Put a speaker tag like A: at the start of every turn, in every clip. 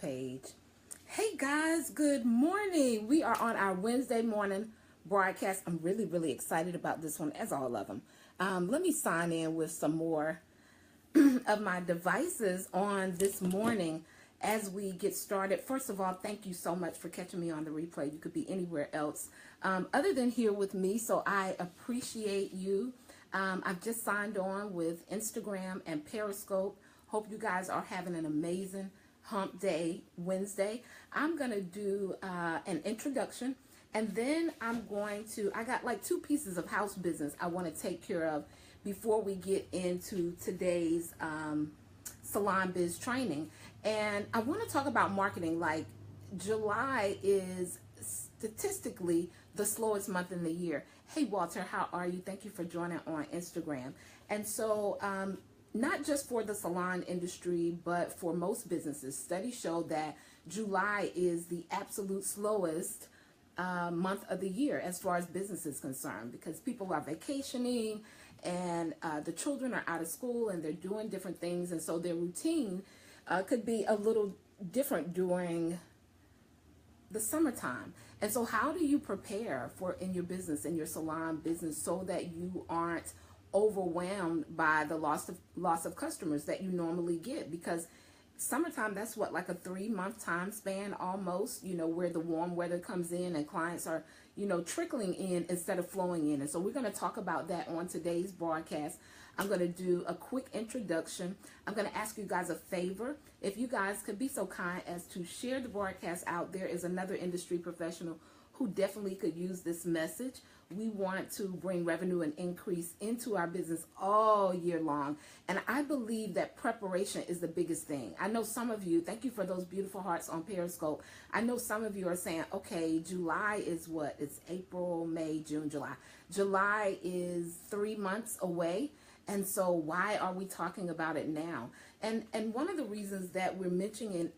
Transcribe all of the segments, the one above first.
A: page. Hey guys, good morning. We are on our Wednesday morning broadcast. I'm really excited about this one, as all of them. Let me sign in with some more of my devices on this morning as we get started. First of all, thank you so much for catching me on the replay. You could be anywhere else other than here with me, so I appreciate you. I've just signed on with Instagram and Periscope. Hope you guys are having an amazing hump day Wednesday. I'm going to do an introduction, and then I got like 2 pieces of house business I want to take care of before we get into today's salon biz training. And I want to talk about marketing. Like, July is statistically the slowest month in the year. Hey Walter, how are you? Thank you for joining on Instagram. And so not just for the salon industry, but for most businesses, studies show that July is the absolute slowest month of the year as far as business is concerned, because people are vacationing and the children are out of school and they're doing different things, and so their routine could be a little different during the summertime. And so how do you prepare for in your business, in your salon business, so that you aren't overwhelmed by the loss of customers that you normally get? Because summertime, that's what, like a 3-month time span almost, where the warm weather comes in and clients are, trickling in instead of flowing in. And so we're going to talk about that on today's broadcast. I'm going to do a quick introduction. I'm going to ask you guys a favor. If you guys could be so kind as to share the broadcast out, there is another industry professional who definitely could use this message. We want to bring revenue and increase into our business all year long. And I believe that preparation is the biggest thing. I know some of you, thank you for those beautiful hearts on Periscope. I know some of you are saying, okay, July is what? It's April, May, June, July. July is 3 months away. And so why are we talking about it now? And one of the reasons that we're mentioning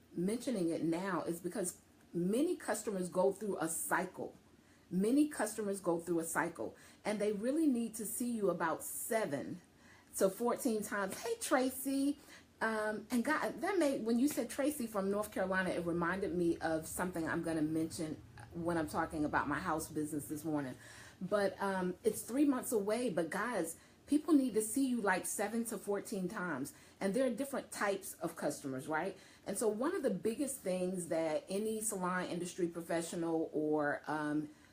A: it now is because many customers go through a cycle. Many customers go through a cycle, and they really need to see you about 7 to 14 times. Hey, Tracy. And God, when you said Tracy from North Carolina, it reminded me of something I'm going to mention when I'm talking about my house business this morning. But it's 3 months away. But guys, people need to see you like 7 to 14 times. And there are different types of customers, right? And so one of the biggest things that any salon industry professional or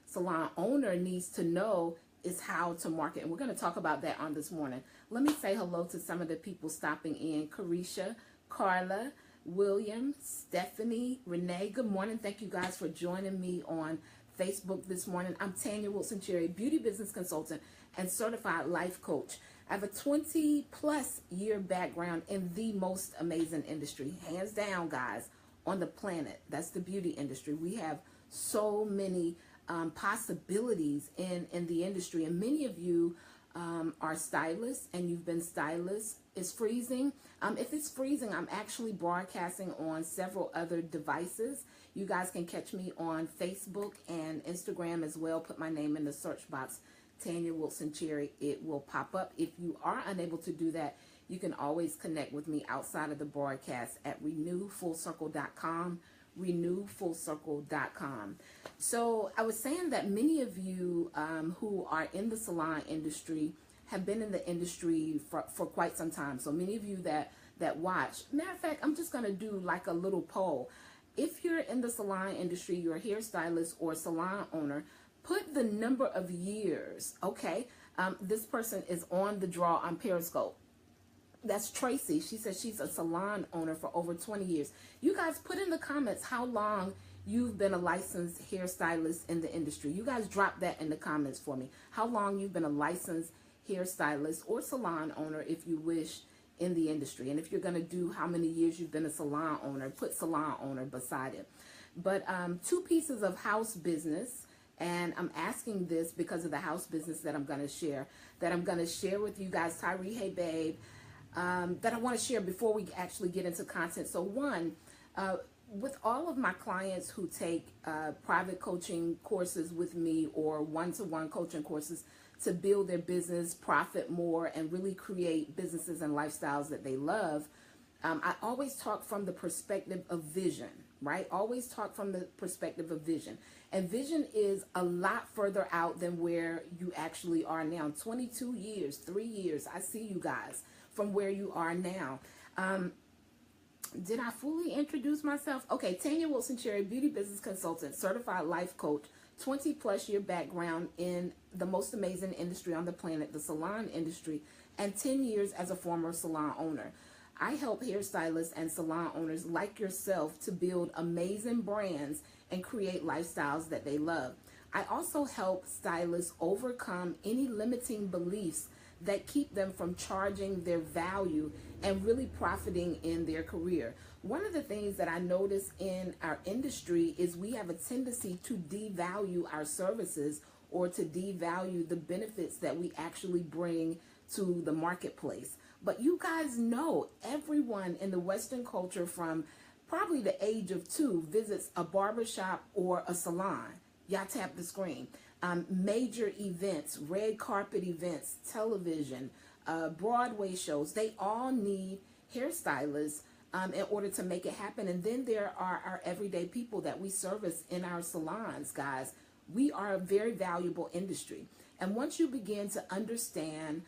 A: salon owner needs to know is how to market. And we're going to talk about that on this morning. Let me say hello to some of the people stopping in. Carisha, Carla, William, Stephanie, Renee. Good morning. Thank you guys for joining me on Facebook this morning. I'm Tanya Wilson-Cherry, beauty business consultant and certified life coach. I have a 20+ year background in the most amazing industry, hands down, guys, on the planet. That's the beauty industry. We have so many possibilities in the industry, and many of you are stylists, and you've been stylists. It's freezing. If it's freezing, I'm actually broadcasting on several other devices. You guys can catch me on Facebook and Instagram as well. Put my name in the search box, Tanya Wilson Cherry. It will pop up. If you are unable to do that, you can always connect with me outside of the broadcast at renewfullcircle.com. renewfullcircle.com. So I was saying that many of you who are in the salon industry have been in the industry for quite some time. So many of you that watch. Matter of fact, I'm just going to do like a little poll. If you're in the salon industry, you're a hairstylist or salon owner, put the number of years, okay? This person is on the draw on Periscope. That's Tracy. She says she's a salon owner for over 20 years. You guys put in the comments how long you've been a licensed hairstylist in the industry. You guys drop that in the comments for me. How long you've been a licensed hairstylist or salon owner, if you wish, in the industry. And if you're going to do how many years you've been a salon owner, put salon owner beside it. But 2 pieces of house business, and I'm asking this because of the house business that I'm going to share with you guys. Tyree, hey babe. That I want to share before we actually get into content. So one, with all of my clients who take private coaching courses with me or one-to-one coaching courses to build their business, profit more, and really create businesses and lifestyles that they love, I always talk from the perspective of vision, right? Always talk from the perspective of vision. And vision is a lot further out than where you actually are now. 22 years, 3 years, I see you guys from where you are now. Did I fully introduce myself? Okay, Tanya Wilson Cherry, beauty business consultant, certified life coach, 20 plus year background in the most amazing industry on the planet, the salon industry, and 10 years as a former salon owner. I help hairstylists and salon owners like yourself to build amazing brands and create lifestyles that they love. I also help stylists overcome any limiting beliefs that keep them from charging their value and really profiting in their career. One of the things that I notice in our industry is we have a tendency to devalue our services or to devalue the benefits that we actually bring to the marketplace. But you guys know everyone in the Western culture from probably the age of 2 visits a barbershop or a salon. Y'all tap the screen. Major events, red carpet events, television, Broadway shows, they all need hairstylists in order to make it happen. And then there are our everyday people that we service in our salons, guys. We are a very valuable industry. And once you begin to understand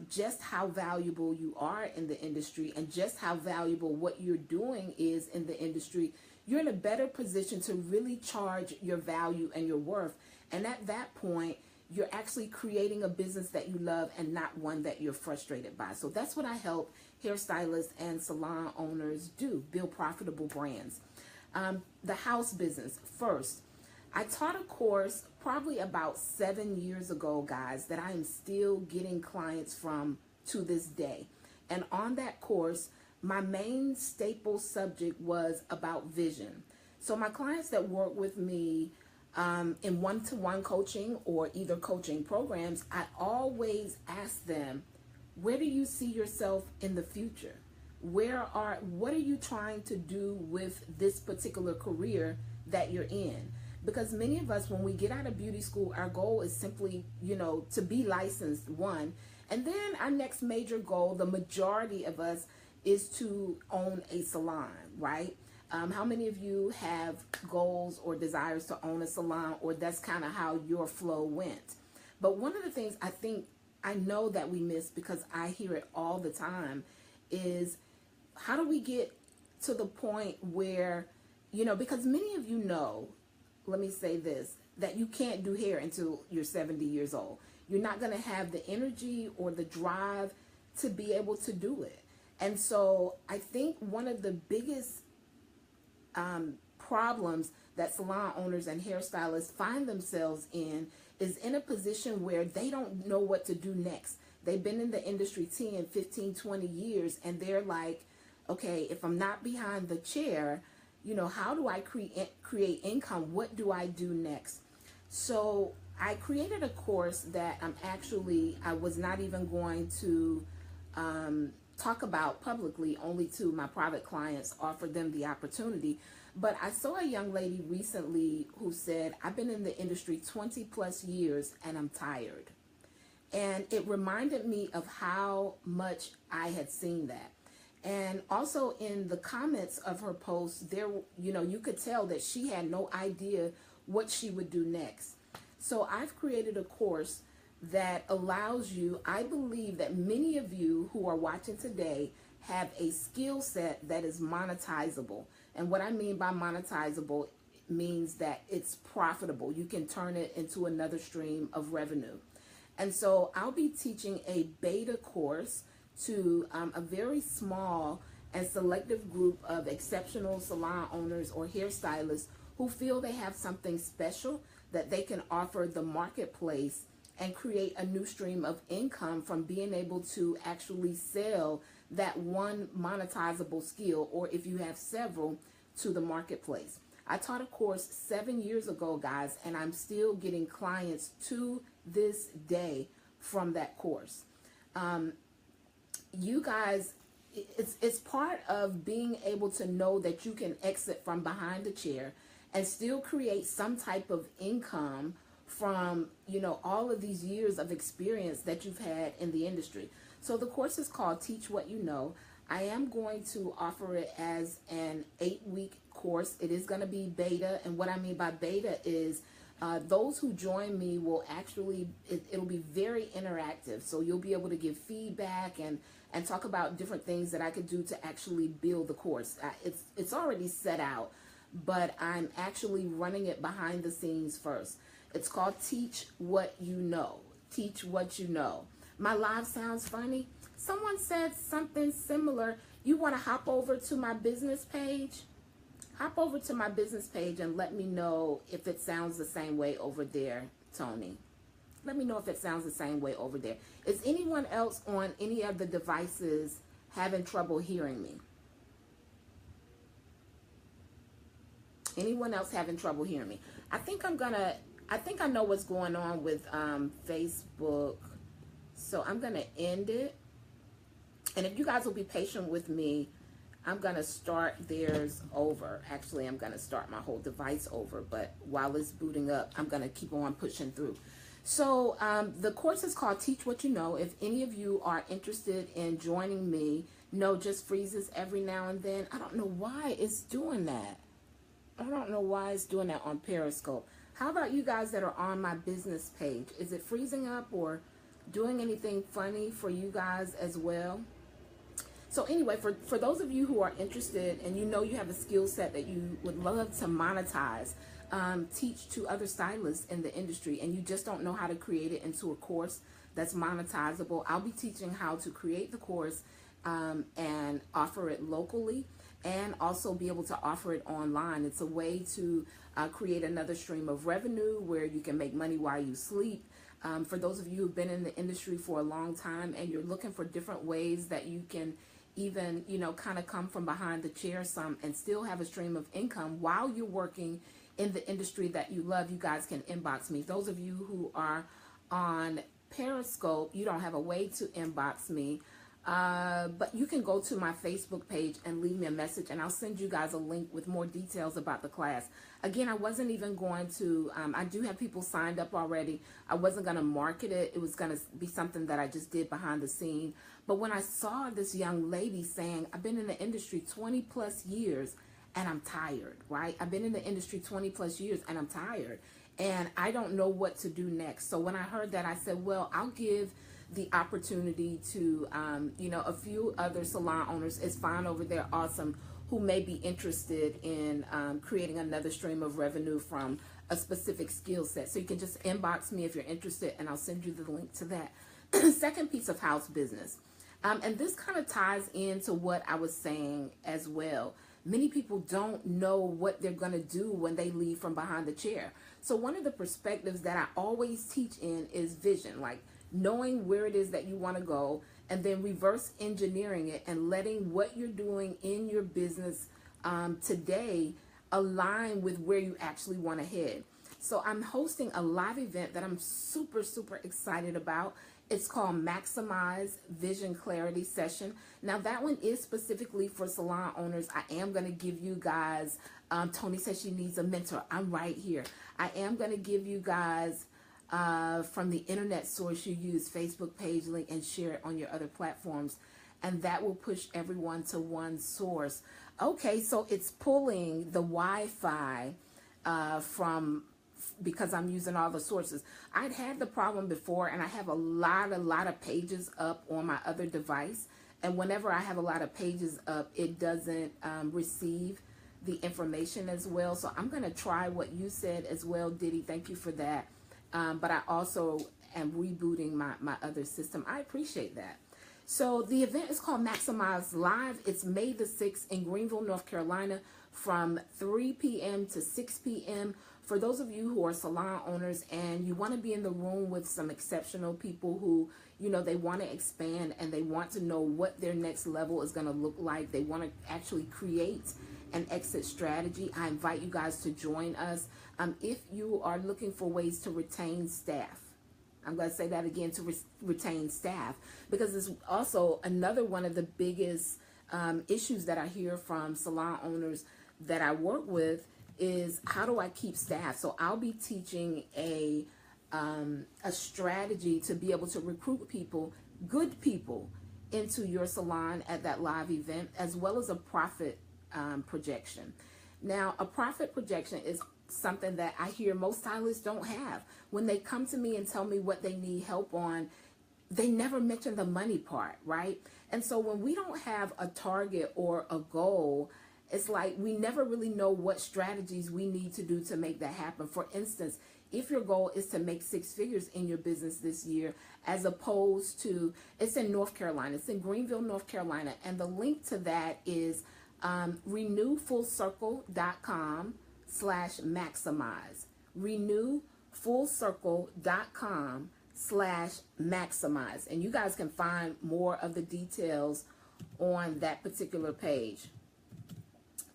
A: just how valuable you are in the industry and just how valuable what you're doing is in the industry, you're in a better position to really charge your value and your worth. And at that point, you're actually creating a business that you love and not one that you're frustrated by. So that's what I help hairstylists and salon owners do, build profitable brands. The house business first. I taught a course probably about 7 years ago, guys, that I am still getting clients from to this day. And on that course, my main staple subject was about vision. So my clients that work with me in one-to-one coaching or either coaching programs, I always ask them, where do you see yourself in the future? What are you trying to do with this particular career that you're in? Because many of us, when we get out of beauty school, our goal is simply, to be licensed, one. And then our next major goal, the majority of us, is to own a salon, right? How many of you have goals or desires to own a salon, or that's kind of how your flow went? But one of the things I know that we miss, because I hear it all the time, is how do we get to the point where, because many of you know, let me say this, that you can't do hair until you're 70 years old. You're not going to have the energy or the drive to be able to do it. And so I think one of the biggest problems that salon owners and hairstylists find themselves in is in a position where they don't know what to do next. They've been in the industry 10, 15, 20 years, and they're like, okay, if I'm not behind the chair, how do I create income? What do I do next? So I created a course that I was not even going to talk about publicly, only to my private clients, offer them the opportunity. But I saw a young lady recently who said, I've been in the industry 20 plus years and I'm tired. And it reminded me of how much I had seen that. And also in the comments of her post, there, you could tell that she had no idea what she would do next. So I've created a course that allows you, I believe that many of you who are watching today have a skill set that is monetizable. And what I mean by monetizable means that it's profitable. You can turn it into another stream of revenue. And so I'll be teaching a beta course to a very small and selective group of exceptional salon owners or hairstylists who feel they have something special that they can offer the marketplace and create a new stream of income from being able to actually sell that one monetizable skill, or if you have several, to the marketplace. I taught a course 7 years ago, guys, and I'm still getting clients to this day from that course. You guys, it's part of being able to know that you can exit from behind the chair and still create some type of income from, all of these years of experience that you've had in the industry. So the course is called Teach What You Know. I am going to offer it as an 8-week course. It is going to be beta. And what I mean by beta is those who join me will actually, it'll be very interactive. So you'll be able to give feedback and talk about different things that I could do to actually build the course. It's already set out, but I'm actually running it behind the scenes first. It's called Teach What You Know. Teach What You Know. My live sounds funny. Someone said something similar. You want to hop over to my business page? Hop over to my business page and let me know if it sounds the same way over there, Tony. Let me know if it sounds the same way over there. Is anyone else on any of the devices having trouble hearing me? Anyone else having trouble hearing me? I think I know what's going on with Facebook. So I'm going to end it. And if you guys will be patient with me, I'm going to start theirs over. Actually, I'm going to start my whole device over. But while it's booting up, I'm going to keep on pushing through. So the course is called Teach What You Know. If any of you are interested in joining me, no, just freezes every now and then. I don't know why it's doing that. I don't know why it's doing that on Periscope. How about you guys that are on my business page? Is it freezing up or doing anything funny for you guys as well? So anyway, for those of you who are interested and you know you have a skill set that you would love to monetize, teach to other stylists in the industry, and you just don't know how to create it into a course that's monetizable, I'll be teaching how to create the course and offer it locally, and also be able to offer it online. It's a way to create another stream of revenue where you can make money while you sleep. For those of you who've been in the industry for a long time and you're looking for different ways that you can even, kind of come from behind the chair some and still have a stream of income while you're working in the industry that you love, you guys can inbox me. Those of you who are on Periscope, you don't have a way to inbox me. But you can go to my Facebook page and leave me a message, and I'll send you guys a link with more details about the class. Again, I wasn't even going to, I do have people signed up already. I wasn't going to market it. It was going to be something that I just did behind the scene. But when I saw this young lady saying, I've been in the industry 20 plus years and I'm tired, right? I've been in the industry 20 plus years and I'm tired and I don't know what to do next. So when I heard that, I said, well, I'll give the opportunity to, a few other salon owners. It's fine over there, awesome, who may be interested in creating another stream of revenue from a specific skill set. So you can just inbox me if you're interested, and I'll send you the link to that. Second piece of house business. And this kind of ties into what I was saying as well. Many people don't know what they're going to do when they leave from behind the chair. So one of the perspectives that I always teach in is vision, like knowing where it is that you want to go, and then reverse engineering it and letting what you're doing in your business today align with where you actually want to head. So I'm hosting a live event that I'm super, super excited about. It's called Maximize Vision Clarity Session. Now that one is specifically for salon owners. I am going to give you guys, Tony says she needs a mentor. I'm right here. I am going to give you guys from the internet source you use, Facebook page link, and share it on your other platforms. And that will push everyone to one source. Okay, so it's pulling the Wi-Fi because I'm using all the sources. I'd had the problem before, and I have a lot of pages up on my other device. And whenever I have a lot of pages up, it doesn't receive the information as well. So I'm going to try what you said as well, Diddy. Thank you for that. But I also am rebooting my other system. I appreciate that. So the event is called Maximize Live. It's May the 6th in Greenville, North Carolina, from 3 p.m. to 6 p.m. For those of you who are salon owners and you want to be in the room with some exceptional people who, they want to expand and they want to know what their next level is going to look like. They want to actually create an exit strategy. I invite you guys to join us. If you are looking for ways to retain staff, I'm going to say that again, to retain staff, because it's also another one of the biggest issues that I hear from salon owners that I work with is how do I keep staff? So I'll be teaching a strategy to be able to recruit people, good people, into your salon at that live event, as well as a profit projection. Now, a profit projection is something that I hear most stylists don't have. When they come to me and tell me what they need help on, they never mention the money part, right? And so when we don't have a target or a goal, it's like we never really know what strategies we need to do to make that happen. For instance, if your goal is to make 6 figures in your business this year, as opposed to, it's in North Carolina, it's in Greenville, North Carolina, and the link to that is renewfullcircle.com/maximize. renewfullcircle.com/maximize. And you guys can find more of the details on that particular page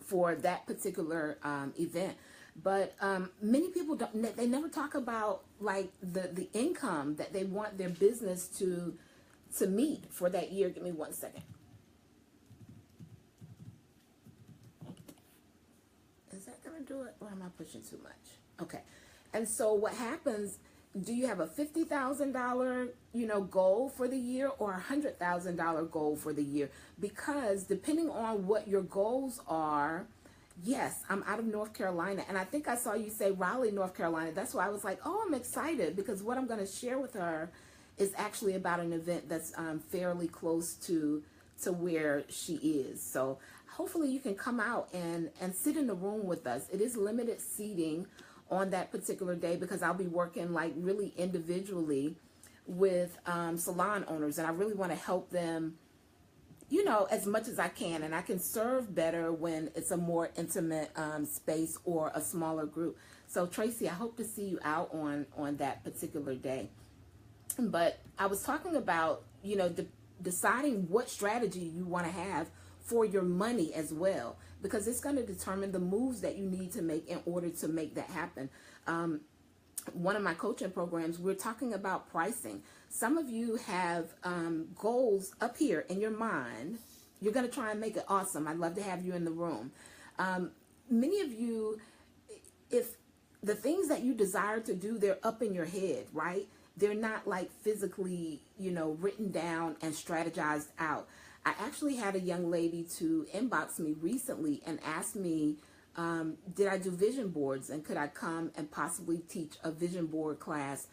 A: for that particular event. But many people don't, they never talk about like the income that they want their business to meet for that year. Give me 1 second. Is that gonna do it, or am I pushing too much? Okay. And so what happens, do you have a $50,000, goal for the year, or a $100,000 goal for the year? Because depending on what your goals are, yes, I'm out of North Carolina, and I think I saw you say Raleigh, North Carolina. That's why I was like, oh, I'm excited, because what I'm going to share with her is actually about an event that's fairly close to where she is. So hopefully you can come out and sit in the room with us. It is limited seating on that particular day, because I'll be working like really individually with salon owners, and I really want to help them, as much as I can. And I can serve better when it's a more intimate space or a smaller group. So Tracy, I hope to see you out on that particular day. But I was talking about, deciding what strategy you want to have for your money as well, because it's going to determine the moves that you need to make in order to make that happen. One of my coaching programs, we're talking about pricing. Some of you have goals up here in your mind. You're going to try and make it awesome. I'd love to have you in the room. Many of you, if the things that you desire to do, they're up in your head, right? They're not like physically, written down and strategized out. I actually had a young lady to inbox me recently and ask me, did I do vision boards, and could I come and possibly teach a vision board class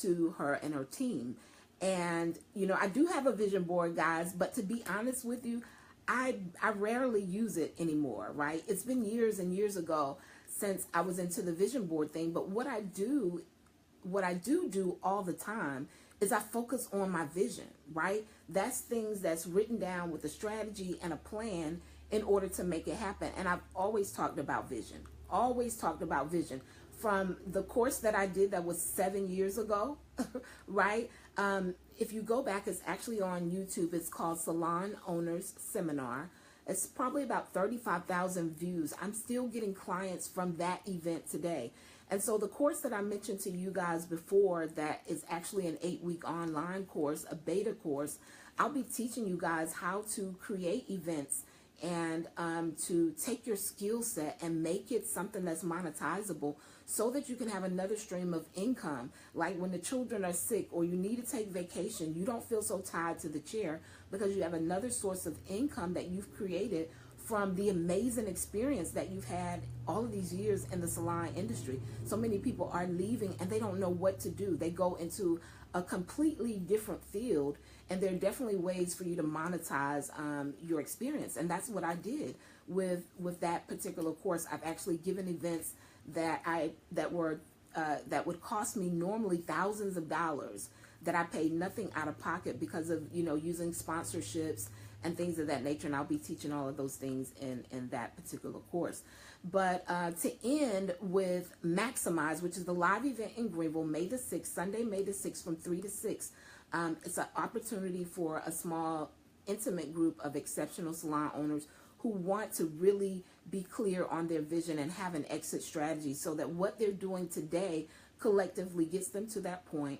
A: to her and her team? And, I do have a vision board, guys, but to be honest with you, I rarely use it anymore, right? It's been years and years ago since I was into the vision board thing. But what I do all the time is I focus on my vision, right? That's things that's written down with a strategy and a plan in order to make it happen. And I've always talked about vision, from the course that I did that was 7 years ago, right? If you go back, it's actually on YouTube. It's called Salon Owners Seminar. It's probably about 35,000 views. I'm still getting clients from that event today. And so the course that I mentioned to you guys before, that is actually an 8-week online course, a beta course, I'll be teaching you guys how to create events and to take your skill set and make it something that's monetizable, so that you can have another stream of income. Like when the children are sick or you need to take vacation, you don't feel so tied to the chair, because you have another source of income that you've created from the amazing experience that you've had all of these years in the salon industry. So many people are leaving and they don't know what to do. They go into a completely different field, and there are definitely ways for you to monetize your experience. And that's what I did with that particular course. I've actually given events that would cost me normally thousands of dollars, that I paid nothing out of pocket because of, using sponsorships and things of that nature. And I'll be teaching all of those things in that particular course. But to end with Maximize, which is the live event in Greenville, May the 6th, Sunday, May the 6th from 3 to 6. It's an opportunity for a small, intimate group of exceptional salon owners who want to really be clear on their vision and have an exit strategy, so that what they're doing today collectively gets them to that point.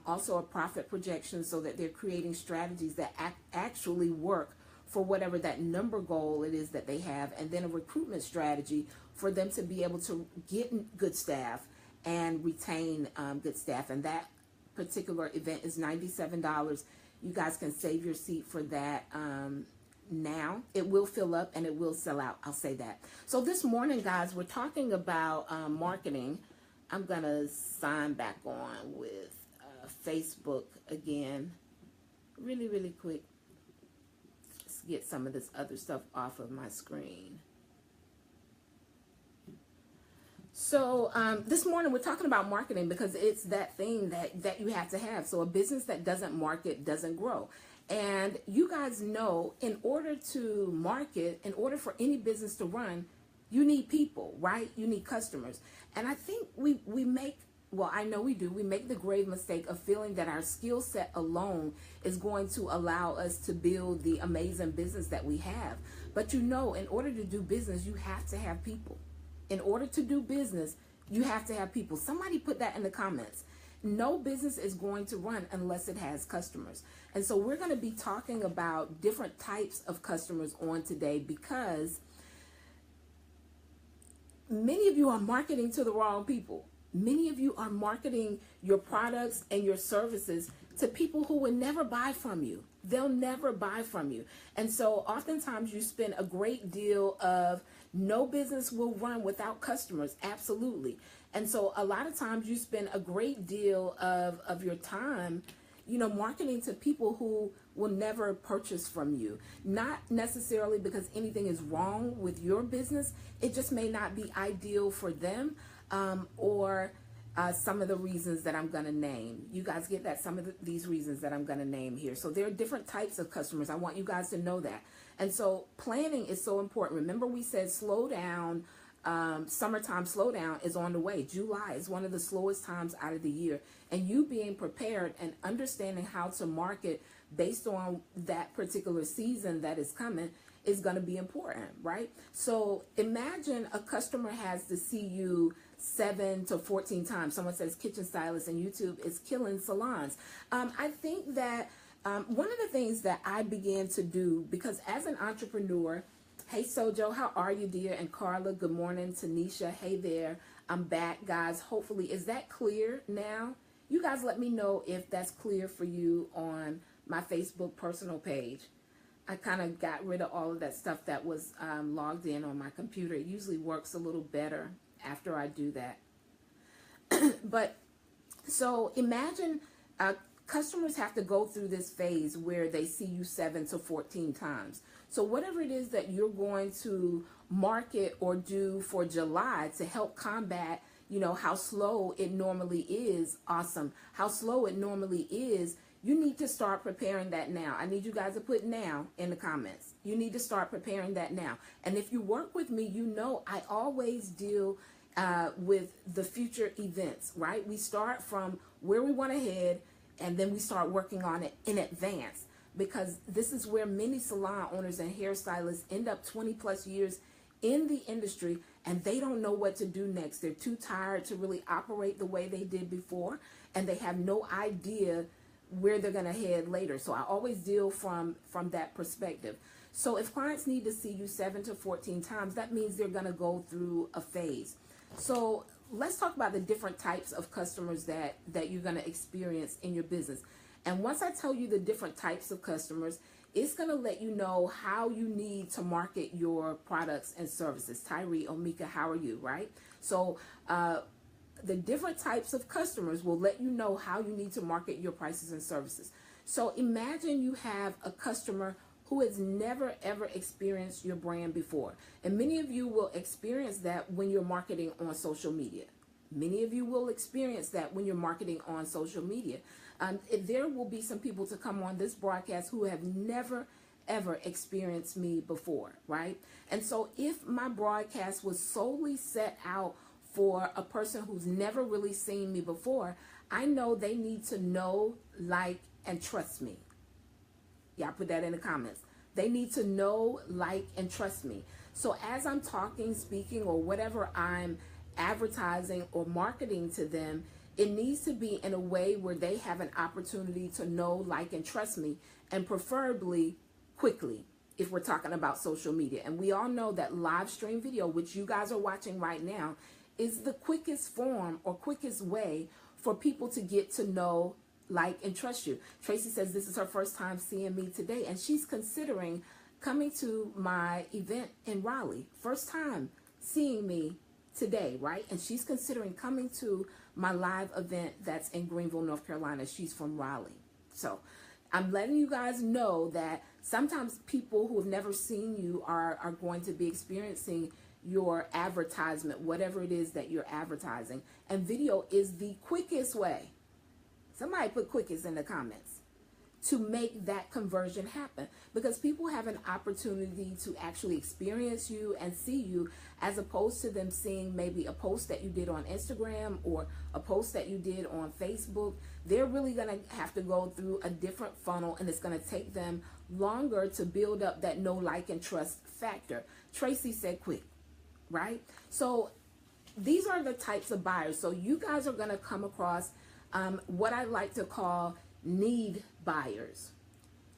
A: Also a profit projection, so that they're creating strategies that actually work for whatever that number goal it is that they have, and then a recruitment strategy for them to be able to get good staff and retain good staff. And that particular event is $97. You guys can save your seat for that now. It will fill up and it will sell out. I'll say that. So this morning, guys, we're talking about marketing. I'm going to sign back on with Facebook again. Really, really quick. Let's get some of this other stuff off of my screen. So this morning we're talking about marketing because it's that thing that you have to have. So a business that doesn't market doesn't grow. And you guys know, in order to market, in order for any business to run, you need people, right? You need customers. And I think we make, well, I know we do, we make the grave mistake of feeling that our skill set alone is going to allow us to build the amazing business that we have. But you know, in order to do business, you have to have people. In order to do business, you have to have people. Somebody put that in the comments. No business is going to run unless it has customers. And so we're going to be talking about different types of customers on today, because many of you are marketing to the wrong people. Many of you are marketing your products and your services to people who will never buy from you. They'll never buy from you. And so oftentimes you spend a great deal of, no business will run without customers. Absolutely. And so a lot of times you spend a great deal of your time, you know, marketing to people who will never purchase from you. Not necessarily because anything is wrong with your business. It just may not be ideal for them, or some of the reasons that I'm going to name. You guys get that? Some of these reasons that I'm going to name here. So there are different types of customers. I want you guys to know that. And so planning is so important. Remember, we said slow down. Summertime slowdown is on the way. July is one of the slowest times out of the year. And you being prepared and understanding how to market based on that particular season that is coming is going to be important, right? So imagine a customer has to see you 7 to 14 times. Someone says kitchen stylist and YouTube is killing salons. I think that one of the things that I began to do, because as an entrepreneur, hey Sojo, how are you, dear? And Carla, good morning. Tanisha, hey there. I'm back, guys. Hopefully, is that clear now? You guys let me know if that's clear for you on my Facebook personal page. I kind of got rid of all of that stuff that was logged in on my computer. It usually works a little better after I do that. But so imagine customers have to go through this phase where they see you 7 to 14 times. So whatever it is that you're going to market or do for July to help combat, you know, how slow it normally is, awesome, how slow it normally is, you need to start preparing that now. I need you guys to put now in the comments. You need to start preparing that now. And if you work with me, you know I always deal with the future events, right? We start from where we want to head, and then we start working on it in advance, because this is where many salon owners and hairstylists end up 20 plus years in the industry, and they don't know what to do next. They're too tired to really operate the way they did before, and they have no idea where they're going to head later. So I always deal from that perspective. So if clients need to see you 7 to 14 times, that means they're going to go through a phase. So let's talk about the different types of customers that you're going to experience in your business. And once I tell you the different types of customers, it's going to let you know how you need to market your products and services. Tyree, Omika, how are you, right? So the different types of customers will let you know how you need to market your prices and services. So imagine you have a customer who has never ever experienced your brand before. And many of you will experience that when you're marketing on social media. Many of you will experience that when you're marketing on social media. There will be some people to come on this broadcast who have never ever experienced me before, right? And so if my broadcast was solely set out for a person who's never really seen me before, I know they need to know, like, and trust me. Y'all put that in the comments. They need to know, like, and trust me. So as I'm talking, speaking, or whatever I'm advertising or marketing to them, it needs to be in a way where they have an opportunity to know, like, and trust me, and preferably quickly if we're talking about social media. And we all know that live stream video, which you guys are watching right now, is the quickest form or quickest way for people to get to know like, and trust you. Tracy says this is her first time seeing me today, and she's considering coming to my event in Raleigh. First time seeing me today, right? And she's considering coming to my live event that's in Greenville, North Carolina. She's from Raleigh. So I'm letting you guys know that sometimes people who have never seen you are going to be experiencing your advertisement, whatever it is that you're advertising. And video is the quickest way. Somebody put quickest in the comments to make that conversion happen, because people have an opportunity to actually experience you and see you, as opposed to them seeing maybe a post that you did on Instagram or a post that you did on Facebook. They're really going to have to go through a different funnel, and it's going to take them longer to build up that know, like, and trust factor. Tracy said quick, right? So these are the types of buyers. So you guys are going to come across what I like to call need buyers.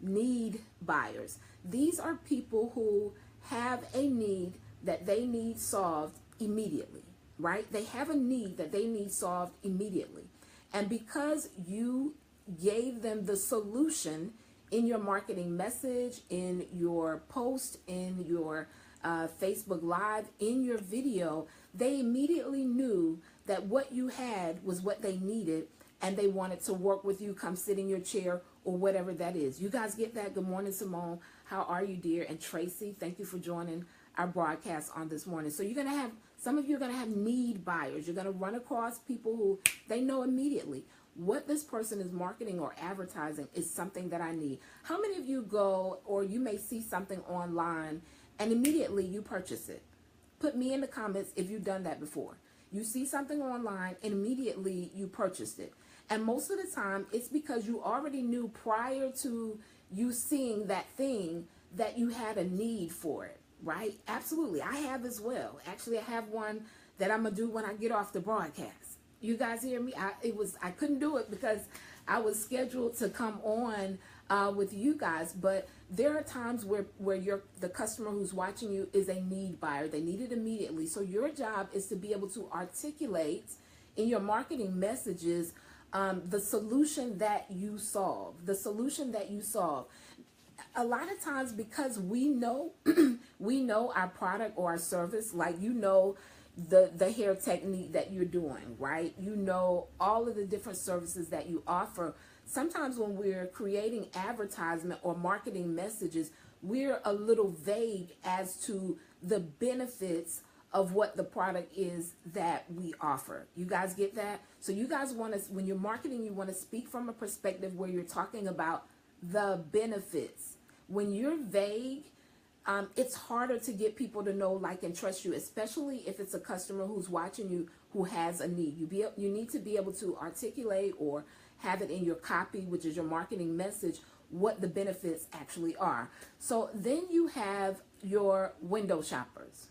A: Need buyers. These are people who have a need that they need solved immediately, right? They have a need that they need solved immediately. And because you gave them the solution in your marketing message, in your post, in your Facebook Live, in your video, they immediately knew that what you had was what they needed, and they wanted to work with you, come sit in your chair, or whatever that is. You guys get that? Good morning, Simone. How are you, dear? And Tracy, thank you for joining our broadcast on this morning. So you're going to have, some of you are going to have need buyers. You're going to run across people who they know immediately what this person is marketing or advertising is something that I need. How many of you go, or you may see something online and immediately you purchase it? Put me in the comments if you've done that before. You see something online and immediately you purchased it. And most of the time, it's because you already knew prior to you seeing that thing that you had a need for it, right? Absolutely. I have as well. Actually, I have one that I'm going to do when I get off the broadcast. You guys hear me? I couldn't do it because I was scheduled to come on with you guys, but there are times where the customer who's watching you is a need buyer. They need it immediately. So your job is to be able to articulate in your marketing messages the solution that you solve, A lot of times, because we know we know our product or our service, like the hair technique that you're doing, right? You know all of the different services that you offer. Sometimes when we're creating advertisement or marketing messages, we're a little vague as to the benefits of what the product is that we offer. You guys get that? So you guys want to, when you're marketing, you want to speak from a perspective where you're talking about the benefits. When you're vague, it's harder to get people to know, like, and trust you, especially if it's a customer who's watching you who has a need. You need to be able to articulate or have it in your copy, which is your marketing message, what the benefits actually are. So then you have your window shoppers.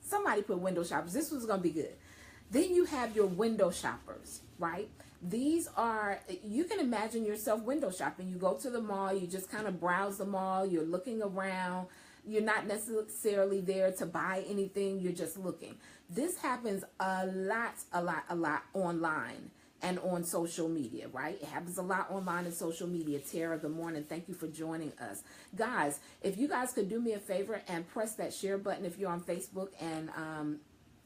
A: Somebody put window shoppers. This was going to be good. Then you have your window shoppers, right? These are, you can imagine yourself window shopping. You go to the mall, you just kind of browse the mall, you're looking around. You're not necessarily there to buy anything, you're just looking. This happens a lot online and on social media, right? It happens a lot online and social media. Tara, good morning. Thank you for joining us. Guys, if you guys could do me a favor and press that share button if you're on Facebook, and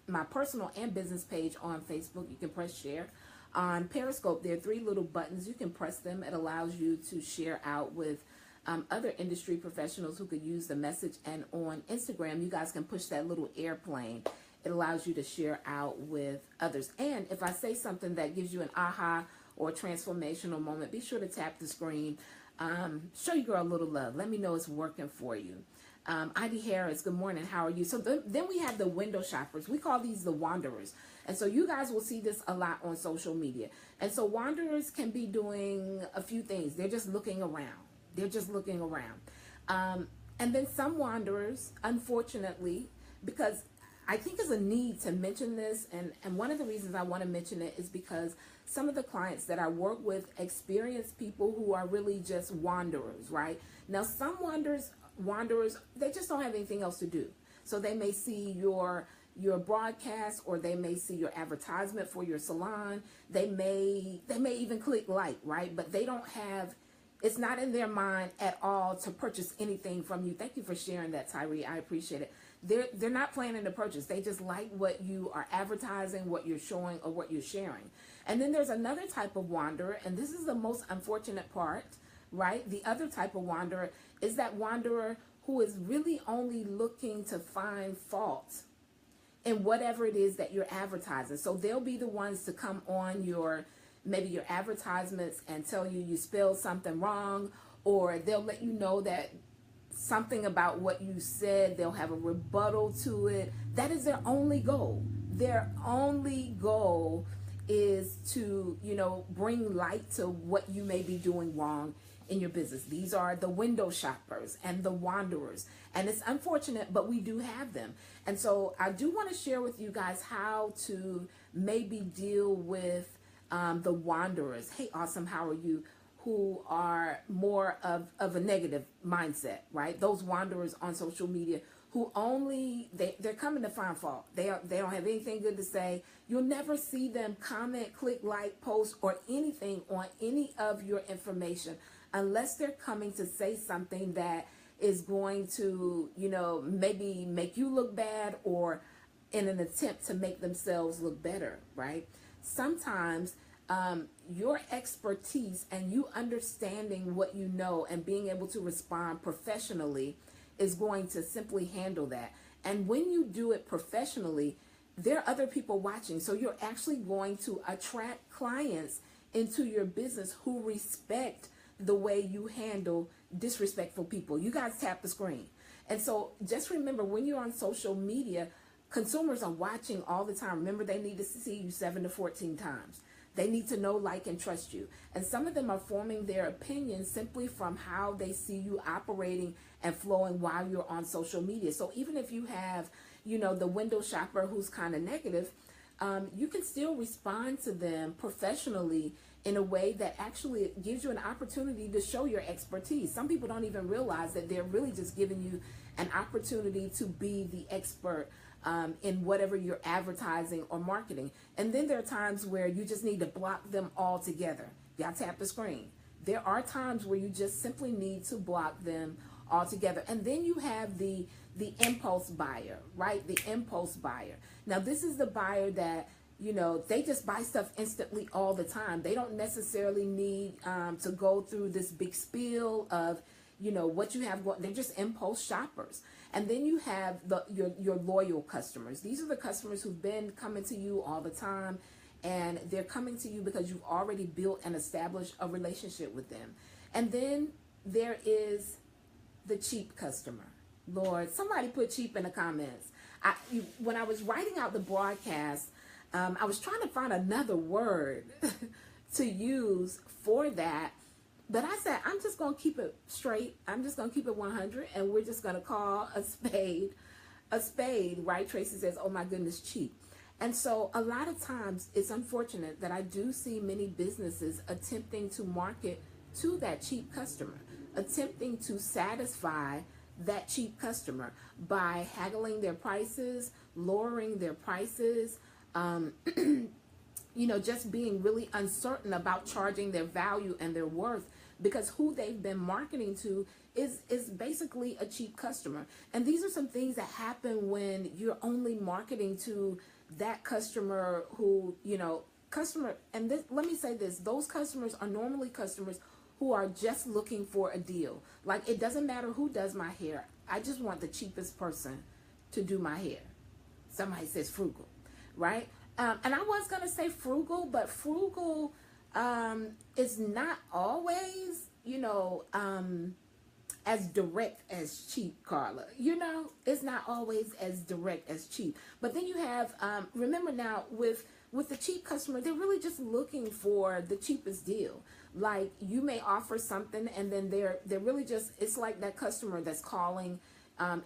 A: my personal and business page on Facebook, you can press share. On Periscope, there are 3 little buttons. You can press them. It allows you to share out with other industry professionals who could use the message. And on Instagram, you guys can push that little airplane. It allows you to share out with others. And if I say something that gives you an aha or a transformational moment, be sure to tap the screen. Show your girl a little love. Let me know it's working for you. Ivy Harris, good morning. How are you? So then we have the window shoppers. We call these the wanderers. And so you guys will see this a lot on social media. And so wanderers can be doing a few things. They're just looking around. And then some wanderers, unfortunately, because I think there's a need to mention this, and one of the reasons I want to mention it is because some of the clients that I work with experience people who are really just wanderers, right? Now, some wanderers, they just don't have anything else to do. So they may see your your broadcast, or they may see your advertisement for your salon. They may even click like, right? But they don't have, it's not in their mind at all to purchase anything from you. Thank you for sharing that, Tyree. I appreciate it. They're not planning to purchase. They just like what you are advertising, what you're showing, or what you're sharing. And then there's another type of wanderer, and this is the most unfortunate part, right? The other type of wanderer is that wanderer who is really only looking to find fault in whatever it is that you're advertising. So they'll be the ones to come on maybe your advertisements and tell you you spelled something wrong, or they'll let you know that something about what you said, they'll have a rebuttal to it. That is their only goal. Their only goal is to, bring light to what you may be doing wrong in your business. These are the window shoppers and the wanderers. And it's unfortunate, but we do have them. And so I do want to share with you guys how to maybe deal with the wanderers. Hey, awesome, how are you? Who are more of a negative mindset, right? Those wanderers on social media who they're coming to find fault. They don't have anything good to say. You'll never see them comment, click like, post, or anything on any of your information unless they're coming to say something that is going to, maybe make you look bad, or in an attempt to make themselves look better, right? Sometimes your expertise and you understanding what you know and being able to respond professionally is going to simply handle that. And when you do it professionally, there are other people watching. So you're actually going to attract clients into your business who respect the way you handle disrespectful people. You guys tap the screen. And so just remember, when you're on social media, consumers are watching all the time. Remember, they need to see you 7 to 14 times. They need to know, like, and trust you. And some of them are forming their opinions simply from how they see you operating and flowing while you're on social media. So even if you have, the window shopper who's kind of negative, you can still respond to them professionally in a way that actually gives you an opportunity to show your expertise. Some people don't even realize that they're really just giving you an opportunity to be the expert in whatever you're advertising or marketing. And then there are times where you just need to block them altogether. Y'all tap the screen. There are times where you just simply need to block them altogether. And then you have the impulse buyer, right? The impulse buyer. Now, this is the buyer that, they just buy stuff instantly all the time. They don't necessarily need to go through this big spiel of, what you have going. They're just impulse shoppers. And then you have your loyal customers. These are the customers who've been coming to you all the time, and they're coming to you because you've already built and established a relationship with them. And then there is the cheap customer. Lord, somebody put cheap in the comments. When I was writing out the broadcast, I was trying to find another word to use for that. But I said, I'm just going to keep it straight. I'm just going to keep it 100, and we're just going to call a spade, right? Tracy says, oh my goodness, cheap. And so a lot of times it's unfortunate that I do see many businesses attempting to market to that cheap customer, attempting to satisfy that cheap customer by haggling their prices, lowering their prices, just being really uncertain about charging their value and their worth, because who they've been marketing to is basically a cheap customer. And these are some things that happen when you're only marketing to that customer who, and let me say this, those customers are normally customers who are just looking for a deal. Like, it doesn't matter who does my hair. I just want the cheapest person to do my hair. Somebody says frugal, right? And I was going to say frugal, but frugal is not always, as direct as cheap, Carla. It's not always as direct as cheap. But then you have, remember now, with the cheap customer, they're really just looking for the cheapest deal. Like, you may offer something, and then they're really just, it's like that customer that's calling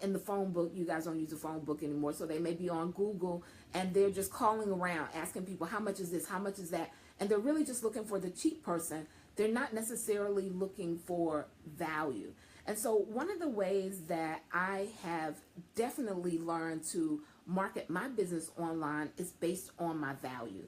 A: in the phone book. You guys don't use the phone book anymore, so they may be on Google, and they're just calling around asking people, how much is this, how much is that, and they're really just looking for the cheap person. They're not necessarily looking for value. And so one of the ways that I have definitely learned to market my business online is based on my value.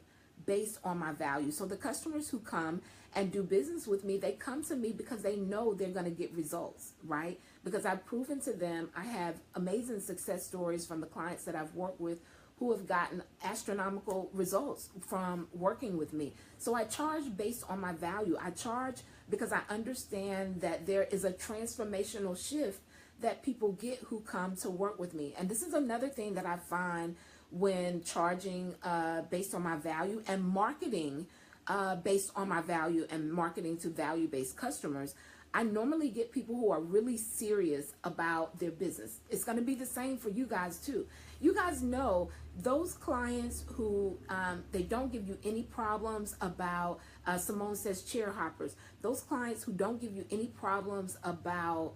A: So the customers who come and do business with me, they come to me because they know they're going to get results, right? Because I've proven to them, I have amazing success stories from the clients that I've worked with who have gotten astronomical results from working with me. So I charge based on my value. I charge because I understand that there is a transformational shift that people get who come to work with me. And this is another thing that I find when charging based on my value and marketing based on my value and marketing to value-based customers. I normally get people who are really serious about their business. It's going to be the same for you guys too. You guys know those clients who they don't give you any problems about, Simone says chair hoppers, those clients who don't give you any problems about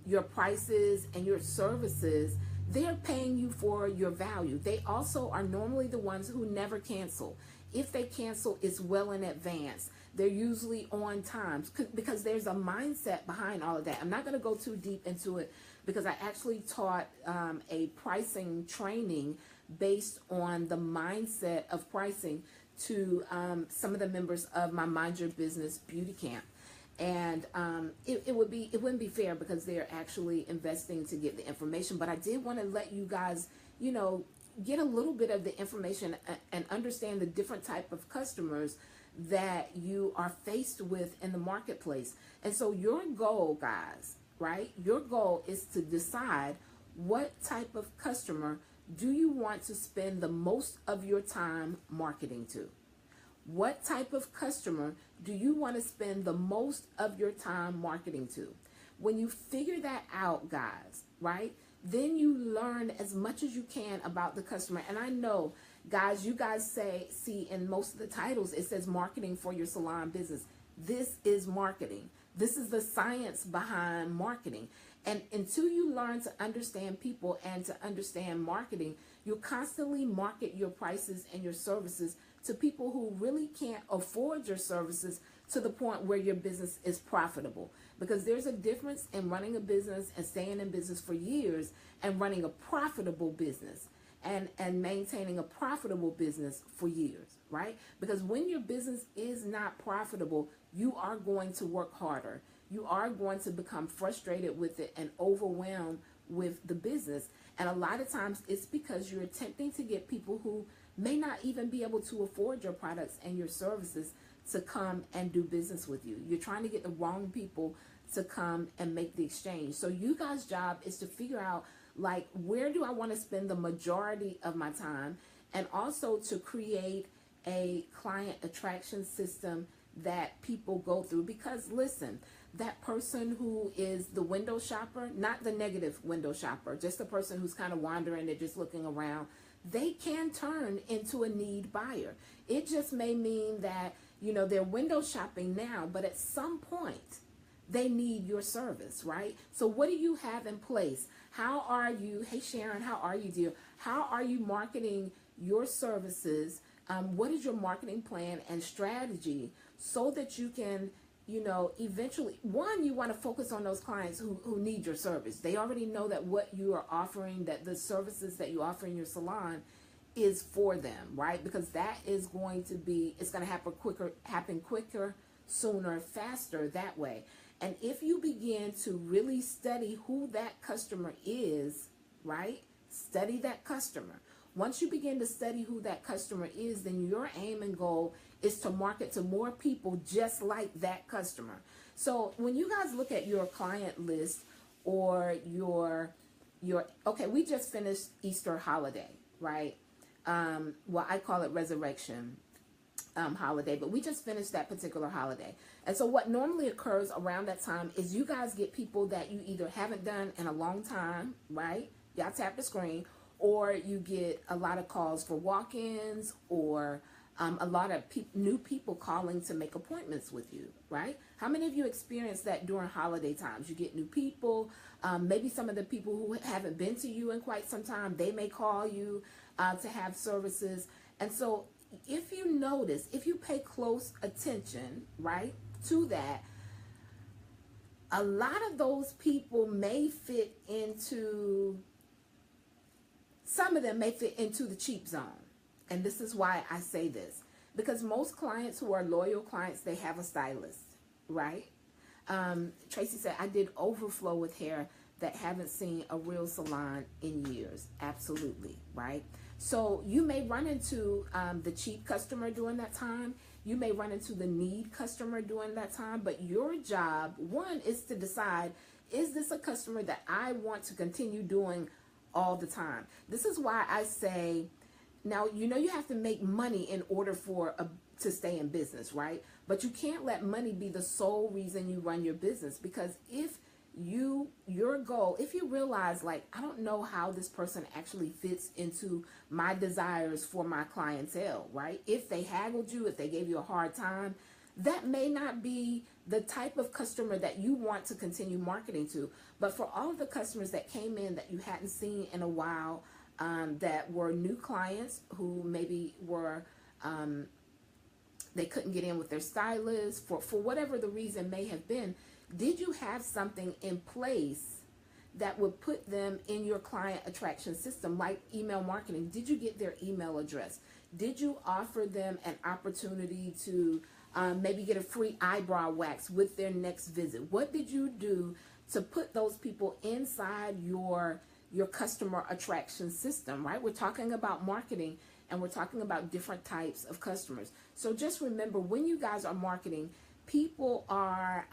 A: your prices and your services, they're paying you for your value. They also are normally the ones who never cancel. If they cancel, it's well in advance. They're usually on time because there's a mindset behind all of that. I'm not going to go too deep into it because I actually taught a pricing training based on the mindset of pricing to some of the members of my Mind Your Business Beauty Camp. And it wouldn't be fair because they're actually investing to get the information. But I did want to let you guys, get a little bit of the information and understand the different type of customers that you are faced with in the marketplace. And so your goal, guys, right? Your goal is to decide what type of customer do you want to spend the most of your time marketing to? What type of customer do you want to spend the most of your time marketing to? When you figure that out, guys, right, then you learn as much as you can about the customer. And I know, guys, you guys see in most of the titles, it says marketing for your salon business. This is marketing. This is the science behind marketing. And until you learn to understand people and to understand marketing, you constantly market your prices and your services to people who really can't afford your services to the point where your business is profitable. Because there's a difference in running a business and staying in business for years and running a profitable business and maintaining a profitable business for years, right? Because when your business is not profitable, you are going to work harder. You are going to become frustrated with it and overwhelmed with the business. And a lot of times it's because you're attempting to get people who may not even be able to afford your products and your services to come and do business with you. You're trying to get the wrong people to come and make the exchange. So you guys' job is to figure out, like, where do I want to spend the majority of my time, and also to create a client attraction system that people go through. Because listen, that person who is the window shopper, not the negative window shopper, just the person who's kind of wandering, they're just looking around, they can turn into a need buyer. It just may mean that, they're window shopping now, but at some point they need your service, right? So what do you have in place? How are you, hey Sharon, how are you, dear? How are you marketing your services? What is your marketing plan and strategy so that you can, eventually, one, you want to focus on those clients who need your service. They already know that what you are offering, that the services that you offer in your salon is for them, right? Because that is going to be, it's going to happen quicker, sooner, faster that way. And if you begin to really study who that customer is, right? Study that customer. Once you begin to study who that customer is, then your aim and goal is to market to more people just like that customer. So when you guys look at your client list or your okay, we just finished Easter holiday, right? Well, I call it Resurrection holiday, but we just finished that particular holiday. And so what normally occurs around that time is you guys get people that you either haven't done in a long time, right? Y'all tap the screen, or you get a lot of calls for walk-ins, or a lot of new people calling to make appointments with you, right? How many of you experience that during holiday times? You get new people, maybe some of the people who haven't been to you in quite some time, they may call you to have services. And so if you notice, if you pay close attention, right, to that, a lot of those people may fit into Some of them may fit into the cheap zone. And this is why I say this. Because most clients who are loyal clients, they have a stylist, right? Tracy said, I did overflow with hair that haven't seen a real salon in years. Absolutely, right? So you may run into the cheap customer during that time. You may run into the need customer during that time. But your job, one, is to decide, is this a customer that I want to continue doing all the time? This is why I say, now, you know, you have to make money in order to stay in business, right? But you can't let money be the sole reason you run your business, because if your goal, if you realize, like, I don't know how this person actually fits into my desires for my clientele, right? If they haggled you, if they gave you a hard time, that may not be the type of customer that you want to continue marketing to. But for all of the customers that came in that you hadn't seen in a while, that were new clients who maybe were, they couldn't get in with their stylist for whatever the reason may have been, did you have something in place that would put them in your client attraction system, like email marketing? Did you get their email address? Did you offer them an opportunity to maybe get a free eyebrow wax with their next visit? What did you do to put those people inside your customer attraction system, right? We're talking about marketing, and we're talking about different types of customers. So just remember, when you guys are marketing, people are,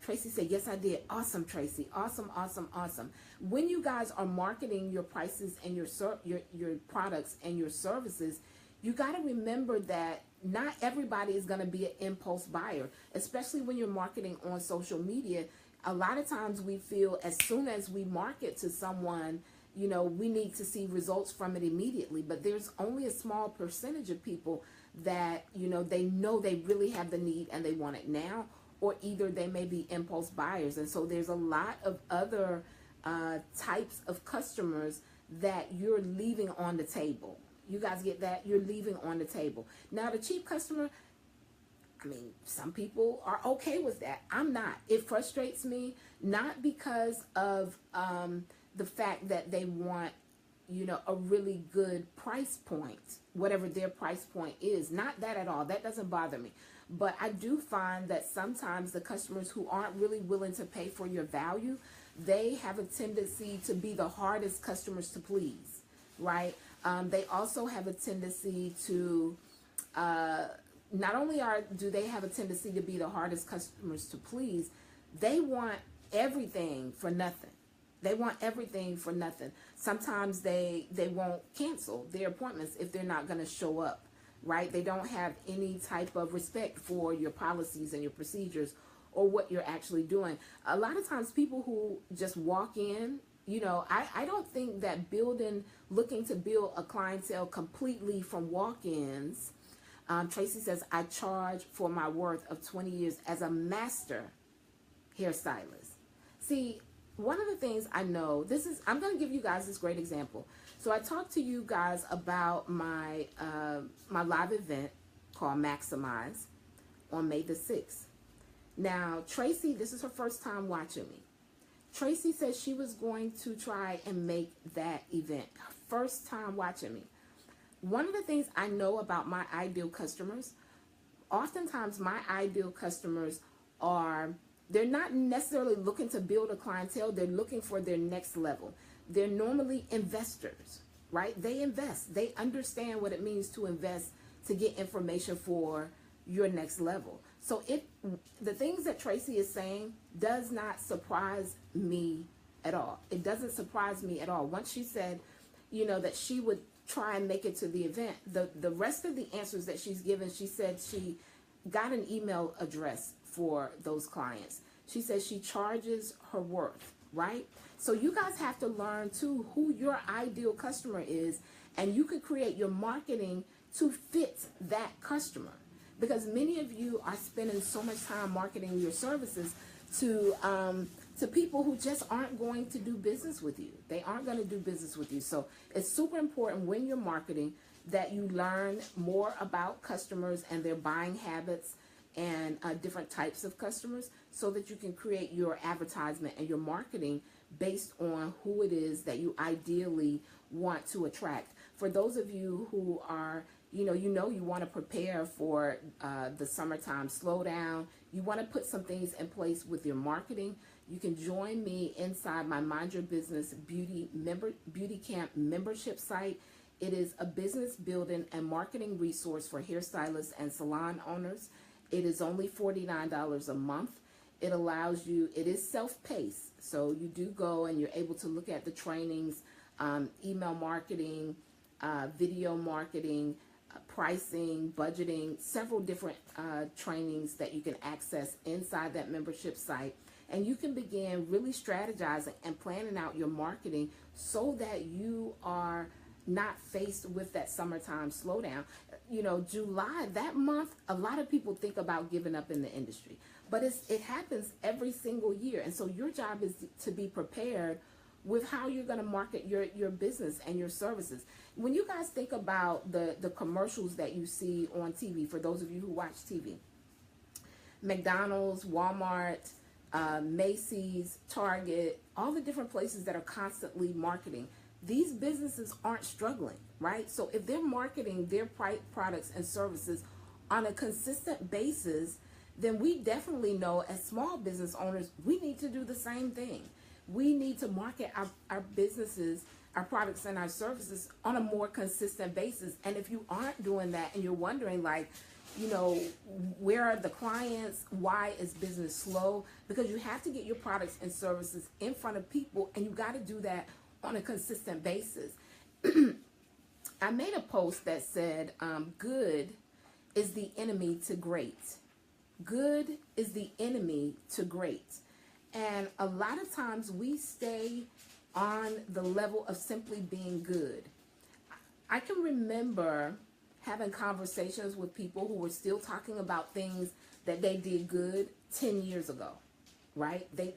A: Tracy said, yes, I did. Awesome, Tracy. Awesome, awesome, awesome. When you guys are marketing your prices and your products and your services, you got to remember that not everybody is going to be an impulse buyer, especially when you're marketing on social media. A lot of times we feel as soon as we market to someone, you know, we need to see results from it immediately. But there's only a small percentage of people that, you know they really have the need and they want it now, or either they may be impulse buyers. And so there's a lot of other types of customers that you're leaving on the table. You guys get that? You're leaving on the table. Now, the cheap customer, I mean, some people are okay with that. I'm not. It frustrates me, not because of the fact that they want, you know, a really good price point, whatever their price point is. Not that at all. That doesn't bother me. But I do find that sometimes the customers who aren't really willing to pay for your value, they have a tendency to be the hardest customers to please, right? They also have a tendency to, not only do they have a tendency to be the hardest customers to please, they want everything for nothing. They want everything for nothing. Sometimes they won't cancel their appointments if they're not going to show up, right? They don't have any type of respect for your policies and your procedures or what you're actually doing. A lot of times people who just walk in, you know, I don't think that looking to build a clientele completely from walk-ins. Tracy says, I charge for my worth of 20 years as a master hairstylist. See, one of the things I know, I'm going to give you guys this great example. So I talked to you guys about my live event called Maximize on May the 6th. Now, Tracy, this is her first time watching me. Tracy said she was going to try and make that event. Her first time watching me. One of the things I know about my ideal customers, oftentimes my ideal customers they're not necessarily looking to build a clientele. They're looking for their next level. They're normally investors, right? They invest. They understand what it means to invest to get information for your next level. So the things that Tracy is saying does not surprise me at all. It doesn't surprise me at all. Once she said, you know, that she would try and make it to the event, the rest of the answers that she's given, she said she got an email address for those clients. She says she charges her worth, right? So you guys have to learn too who your ideal customer is, and you can create your marketing to fit that customer. Because many of you are spending so much time marketing your services to people who just aren't going to do business with you. They aren't going to do business with you. So it's super important when you're marketing that you learn more about customers and their buying habits and different types of customers, so that you can create your advertisement and your marketing based on who it is that you ideally want to attract. For those of you who are, you want to prepare for the summertime slowdown, you want to put some things in place with your marketing, you can join me inside my Mind Your Business Beauty Camp membership site. It is a business building and marketing resource for hairstylists and salon owners. It is only $49 a month. It allows you, it is self-paced, so you do go and you're able to look at the trainings, email marketing, video marketing, pricing, budgeting, several different trainings that you can access inside that membership site. And you can begin really strategizing and planning out your marketing so that you are not faced with that summertime slowdown. July, that month, a lot of people think about giving up in the industry, but it happens every single year. And so your job is to be prepared with how you're going to market your business and your services. When you guys think about the commercials that you see on TV, for those of you who watch TV, McDonald's, Walmart, Macy's, Target, all the different places that are constantly marketing, these businesses aren't struggling, right? So if they're marketing their products and services on a consistent basis, then we definitely know as small business owners, we need to do the same thing. We need to market our businesses, our products and our services on a more consistent basis. And if you aren't doing that and you're wondering where are the clients? Why is business slow? Because you have to get your products and services in front of people, and you got to do that on a consistent basis. I made a post that said, good is the enemy to great. Good is the enemy to great. And a lot of times we stay on the level of simply being good. I can remember having conversations with people who were still talking about things that they did good 10 years ago, right? They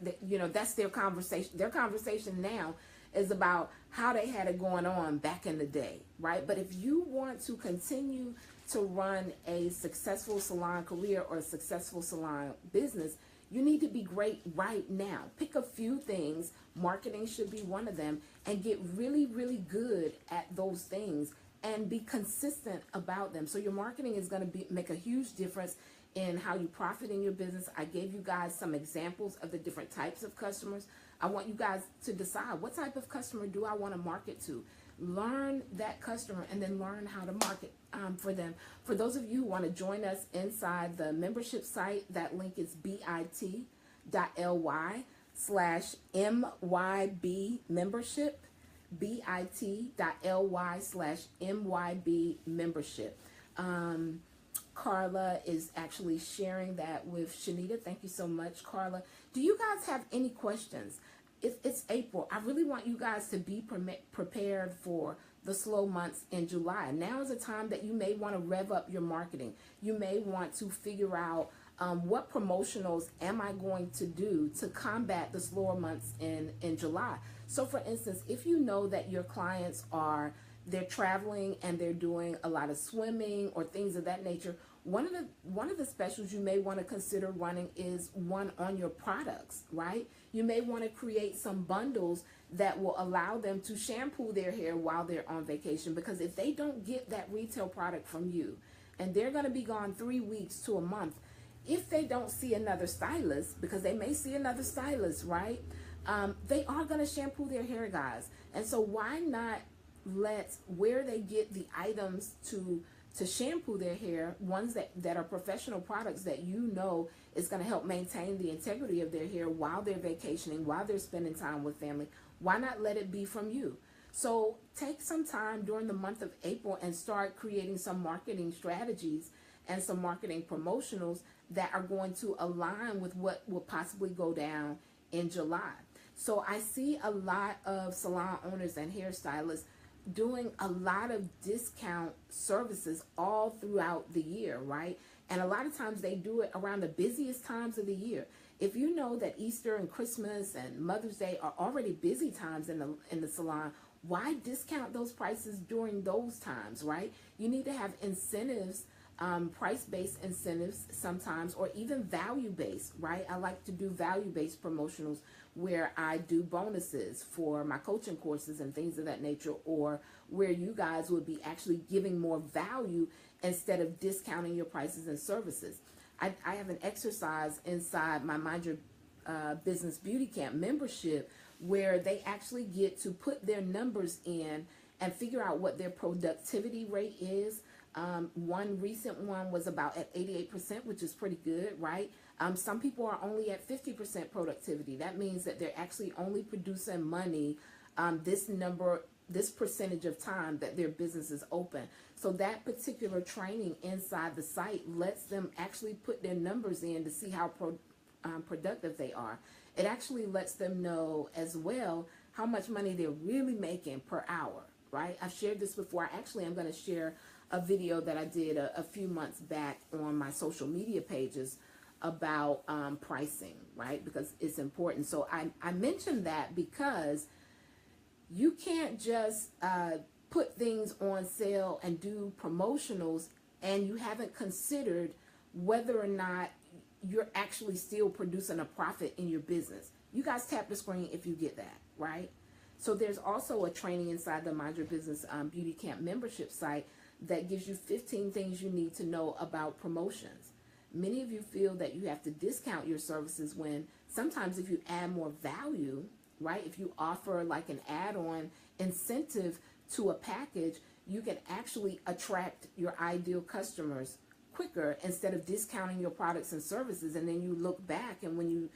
A: that's their conversation. Their conversation now is about how they had it going on back in the day, right? But if you want to continue to run a successful salon career or a successful salon business, you need to be great right now. Pick a few things, marketing should be one of them, and get really, really good at those things and be consistent about them. So your marketing is going to make a huge difference in how you profit in your business. I gave you guys some examples of the different types of customers. I want you guys to decide, what type of customer do I want to market to? Learn that customer and then learn how to market for them. For those of you who want to join us inside the membership site, that link is bit.ly/MYB membership, bit.ly/MYB membership. Carla is actually sharing that with Shanita. Thank you so much, Carla. Do you guys have any questions? It's April. I really want you guys to be prepared for the slow months in July. Now is a time that you may want to rev up your marketing. You may want to figure out what promotionals am I going to do to combat the slower months in July. So for instance, if you know that your clients they're traveling and they're doing a lot of swimming or things of that nature, one of the specials you may want to consider running is one on your products, right? You may want to create some bundles that will allow them to shampoo their hair while they're on vacation, because if they don't get that retail product from you and they're going to be gone 3 weeks to a month, if they don't see another stylist, because they may see another stylist, right? They are going to shampoo their hair, guys. And so why not let where they get the items to shampoo their hair, ones that are professional products that you know is going to help maintain the integrity of their hair while they're vacationing, while they're spending time with family, why not let it be from you? So take some time during the month of April and start creating some marketing strategies and some marketing promotionals that are going to align with what will possibly go down in July. So I see a lot of salon owners and hairstylists doing a lot of discount services all throughout the year, right? And a lot of times they do it around the busiest times of the year. If you know that Easter and Christmas and Mother's Day are already busy times in the salon, why discount those prices during those times, right? You need to have incentives price-based incentives sometimes, or even value-based, right? I like to do value-based promotionals where I do bonuses for my coaching courses and things of that nature, or where you guys would be actually giving more value instead of discounting your prices and services. I have an exercise inside my Mind Your Business Beauty Camp membership where they actually get to put their numbers in and figure out what their productivity rate is. One recent one was about at 88%, which is pretty good, right? Some people are only at 50% productivity. That means that they're actually only producing money this percentage of time that their business is open. So that particular training inside the site lets them actually put their numbers in to see how productive they are. It actually lets them know as well how much money they're really making per hour, right? I've shared this before. Actually, I'm going to share a video that I did a few months back on my social media pages about pricing, right? Because it's important. So I mentioned that because you can't just put things on sale and do promotionals and you haven't considered whether or not you're actually still producing a profit in your business. You guys tap the screen if you get that, right? So there's also a training inside the Mind Your Business Beauty Camp membership site that gives you 15 things you need to know about promotions. Many of you feel that you have to discount your services when sometimes if you add more value, right, if you offer like an add-on incentive to a package, you can actually attract your ideal customers quicker instead of discounting your products and services. And then you look back and when you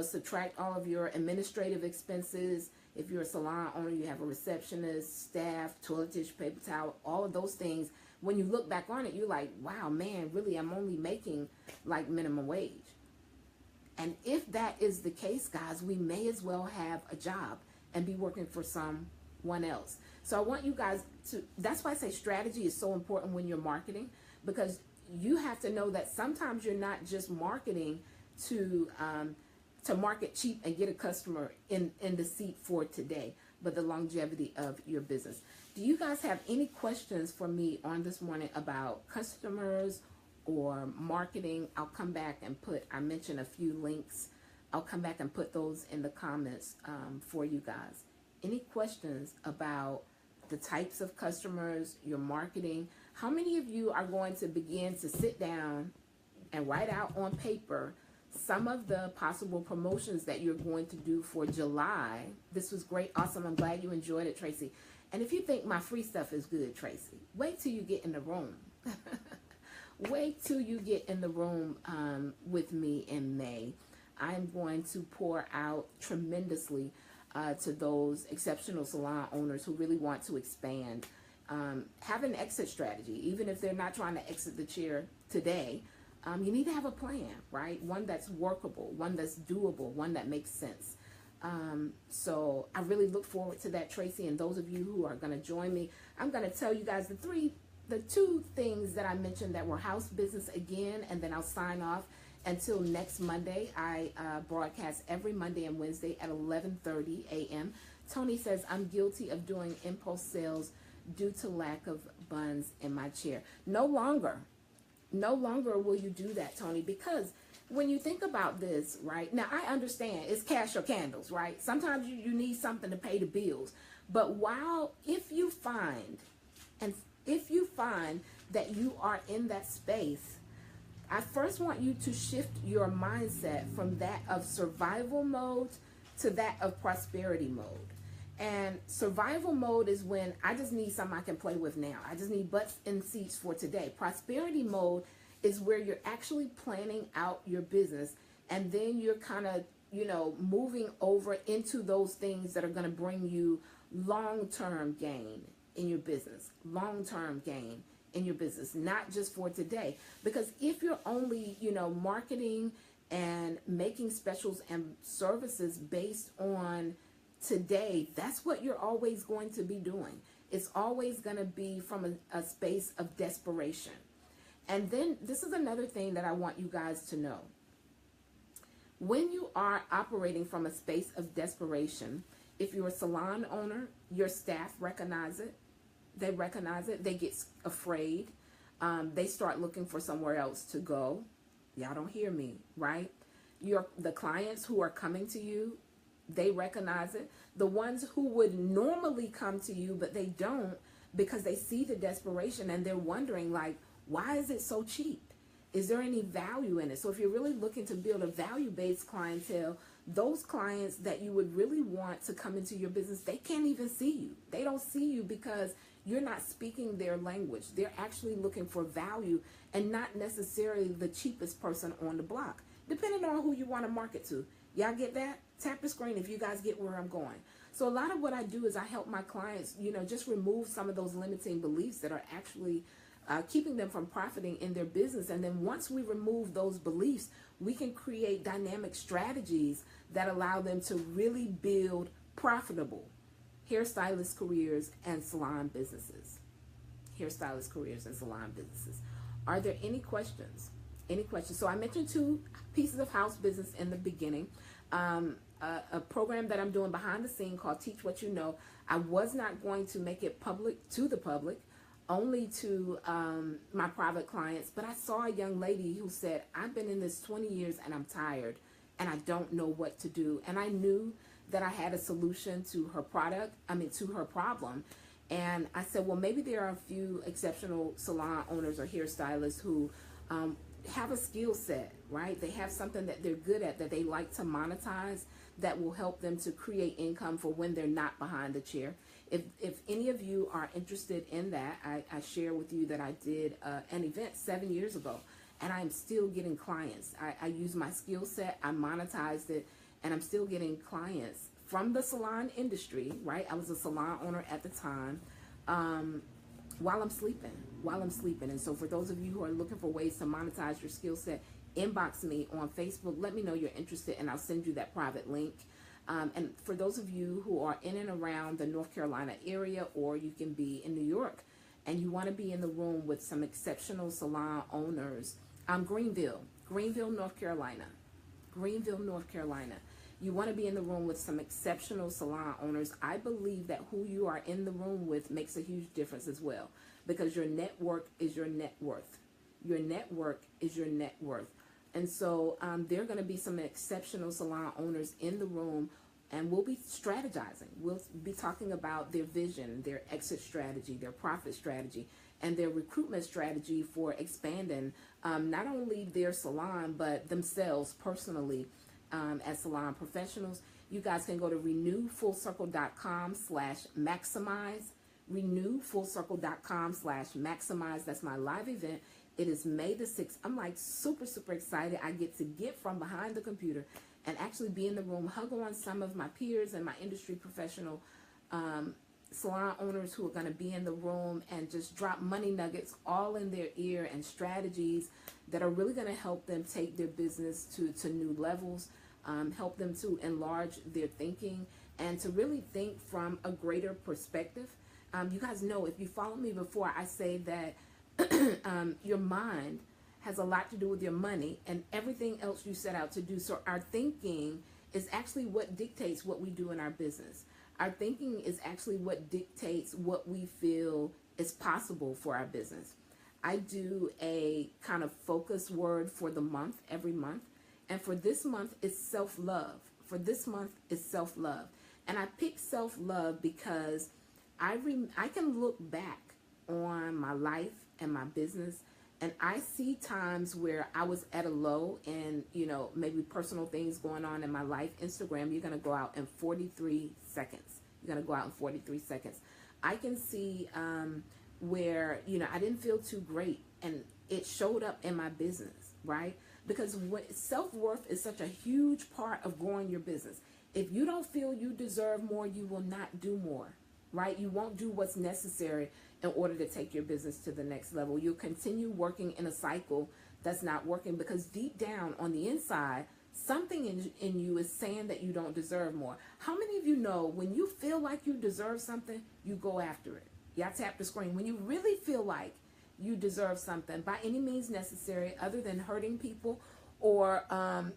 A: subtract all of your administrative expenses, if you're a salon owner, you have a receptionist, staff, toilet tissue, paper towel, all of those things. When you look back on it, you're like, wow, man, really, I'm only making like minimum wage. And if that is the case, guys, we may as well have a job and be working for someone else. So I want you guys to, that's why I say strategy is so important when you're marketing, because you have to know that sometimes you're not just marketing to market cheap and get a customer in the seat for today, but the longevity of your business. Do you guys have any questions for me on this morning about customers or marketing? I'll come back and I mentioned a few links. I'll come back and put those in the comments for you guys. Any questions about the types of customers, your marketing? How many of you are going to begin to sit down and write out on paper some of the possible promotions that you're going to do for July? This was great. Awesome. I'm glad you enjoyed it, Tracy. And if you think my free stuff is good, Tracy, wait till you get in the room. Wait till you get in the room with me in May. I'm going to pour out tremendously to those exceptional salon owners who really want to expand. Have an exit strategy, even if they're not trying to exit the chair today. You need to have a plan, right? One that's workable, one that's doable, one that makes sense. So I really look forward to that, Tracy, and those of you who are going to join me. I'm going to tell you guys the two things that I mentioned that were house business again, and then I'll sign off. Until next Monday, I broadcast every Monday and Wednesday at 11:30 a.m. Tony says, I'm guilty of doing impulse sales due to lack of buns in my chair. No longer will you do that, Tony, because when you think about this, right, now I understand it's cash or candles, right? Sometimes you need something to pay the bills. But if you find that you are in that space, I first want you to shift your mindset from that of survival mode to that of prosperity mode. And survival mode is when I just need something I can play with now. I just need butts and seats for today. Prosperity mode is where you're actually planning out your business, and then you're kind of, moving over into those things that are going to bring you long-term gain in your business, long-term gain in your business, not just for today. Because if you're only, marketing and making specials and services based on today, that's what you're always going to be doing. It's always going to be from a space of desperation. And then this is another thing that I want you guys to know. When you are operating from a space of desperation, if you're a salon owner, your staff recognize it. They recognize it. They get afraid. they start looking for somewhere else to go. Y'all don't hear me, right? The clients who are coming to you, they recognize it. The ones who would normally come to you, but they don't, because they see the desperation and they're wondering, like, why is it so cheap? Is there any value in it? So if you're really looking to build a value-based clientele, those clients that you would really want to come into your business, they can't even see you. They don't see you because you're not speaking their language. They're actually looking for value and not necessarily the cheapest person on the block, depending on who you want to market to. Y'all get that? Tap the screen if you guys get where I'm going. So a lot of what I do is I help my clients, just remove some of those limiting beliefs that are actually keeping them from profiting in their business. And then once we remove those beliefs, we can create dynamic strategies that allow them to really build profitable hairstylist careers and salon businesses. Hairstylist careers and salon businesses. Are there any questions? Any questions? So I mentioned 2 pieces of house business in the beginning. A program that I'm doing behind the scene called Teach What You Know. I was not going to make it public to the public, only to my private clients, but I saw a young lady who said, I've been in this 20 years and I'm tired and I don't know what to do. And I knew that I had a solution to her to her problem. And I said, well, maybe there are a few exceptional salon owners or hairstylists who have a skill set, right? They have something that they're good at that they like to monetize that will help them to create income for when they're not behind the chair. If any of you are interested in that, I share with you that I did an event 7 years ago, and I'm still getting clients. I use my skill set, I monetized it, and I'm still getting clients from the salon industry, right? I was a salon owner at the time, while I'm sleeping. And so for those of you who are looking for ways to monetize your skill set, inbox me on Facebook. Let me know you're interested, and I'll send you that private link. And for those of you who are in and around the North Carolina area, or you can be in New York, and you want to be in the room with some exceptional salon owners, Greenville, North Carolina. You want to be in the room with some exceptional salon owners. I believe that who you are in the room with makes a huge difference as well, because your network is your net worth. Your network is your net worth. And so there are going to be some exceptional salon owners in the room, and we'll be strategizing. We'll be talking about their vision, their exit strategy, their profit strategy, and their recruitment strategy for expanding not only their salon, but themselves personally as salon professionals. You guys can go to renewfullcircle.com/maximize. renewfullcircle.com/maximize. That's my live event. It is May the 6th. I'm like super excited. I get to get from behind the computer and actually be in the room, hug on some of my peers and my industry professional salon owners who are going to be in the room, and just drop money nuggets all in their ear and strategies that are really going to help them take their business to new levels, help them to enlarge their thinking, and to really think from a greater perspective. You guys know, if you follow me before, I say that your mind has a lot to do with your money and everything else you set out to do. So our thinking is actually what dictates what we do in our business. Our thinking is actually what dictates what we feel is possible for our business. I do a kind of focus word for the month, every month. And for this month, it's self-love. And I pick self-love because I can look back on my life and my business, and I see times where I was at a low, and maybe personal things going on in my life. Instagram, you're going to go out in 43 seconds. I can see where I didn't feel too great, and it showed up in my business, right? Because self-worth is such a huge part of growing your business. If you don't feel you deserve more, you will not do more, right? You won't do what's necessary in order to take your business to the next level. You'll continue working in a cycle that's not working, because deep down on the inside, something in you is saying that you don't deserve more. How many of you know when you feel like you deserve something, you go after it? Y'all tap the screen. When you really feel like you deserve something by any means necessary, other than hurting people or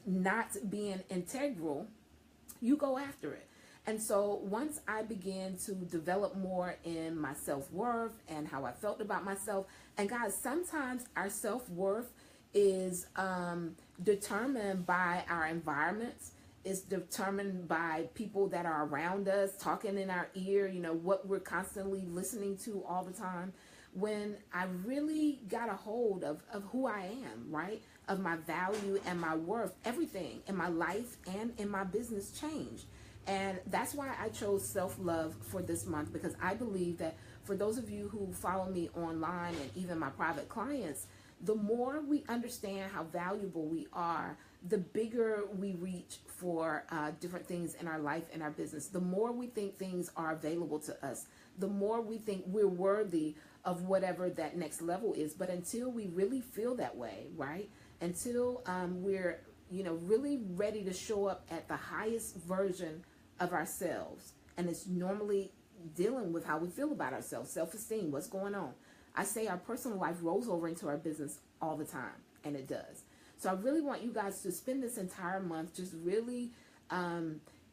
A: not being integral, you go after it. And so once I began to develop more in my self-worth and how I felt about myself, and guys, sometimes our self-worth is determined by our environments. It's determined by people that are around us, talking in our ear, you know, what we're constantly listening to all the time. When I really got a hold of who I am, right? Of my value and my worth, everything in my life and in my business changed. And that's why I chose self-love for this month, because I believe that for those of you who follow me online and even my private clients, the more we understand how valuable we are, the bigger we reach for different things in our life and our business. The more we think things are available to us, the more we think we're worthy of whatever that next level is. But until we really feel that way, right? Until we're, you know, really ready to show up at the highest version of ourselves, and it's normally dealing with how we feel about ourselves, self-esteem, what's going on. I say our personal life rolls over into our business all the time, and it does. So I really want you guys to spend this entire month just really,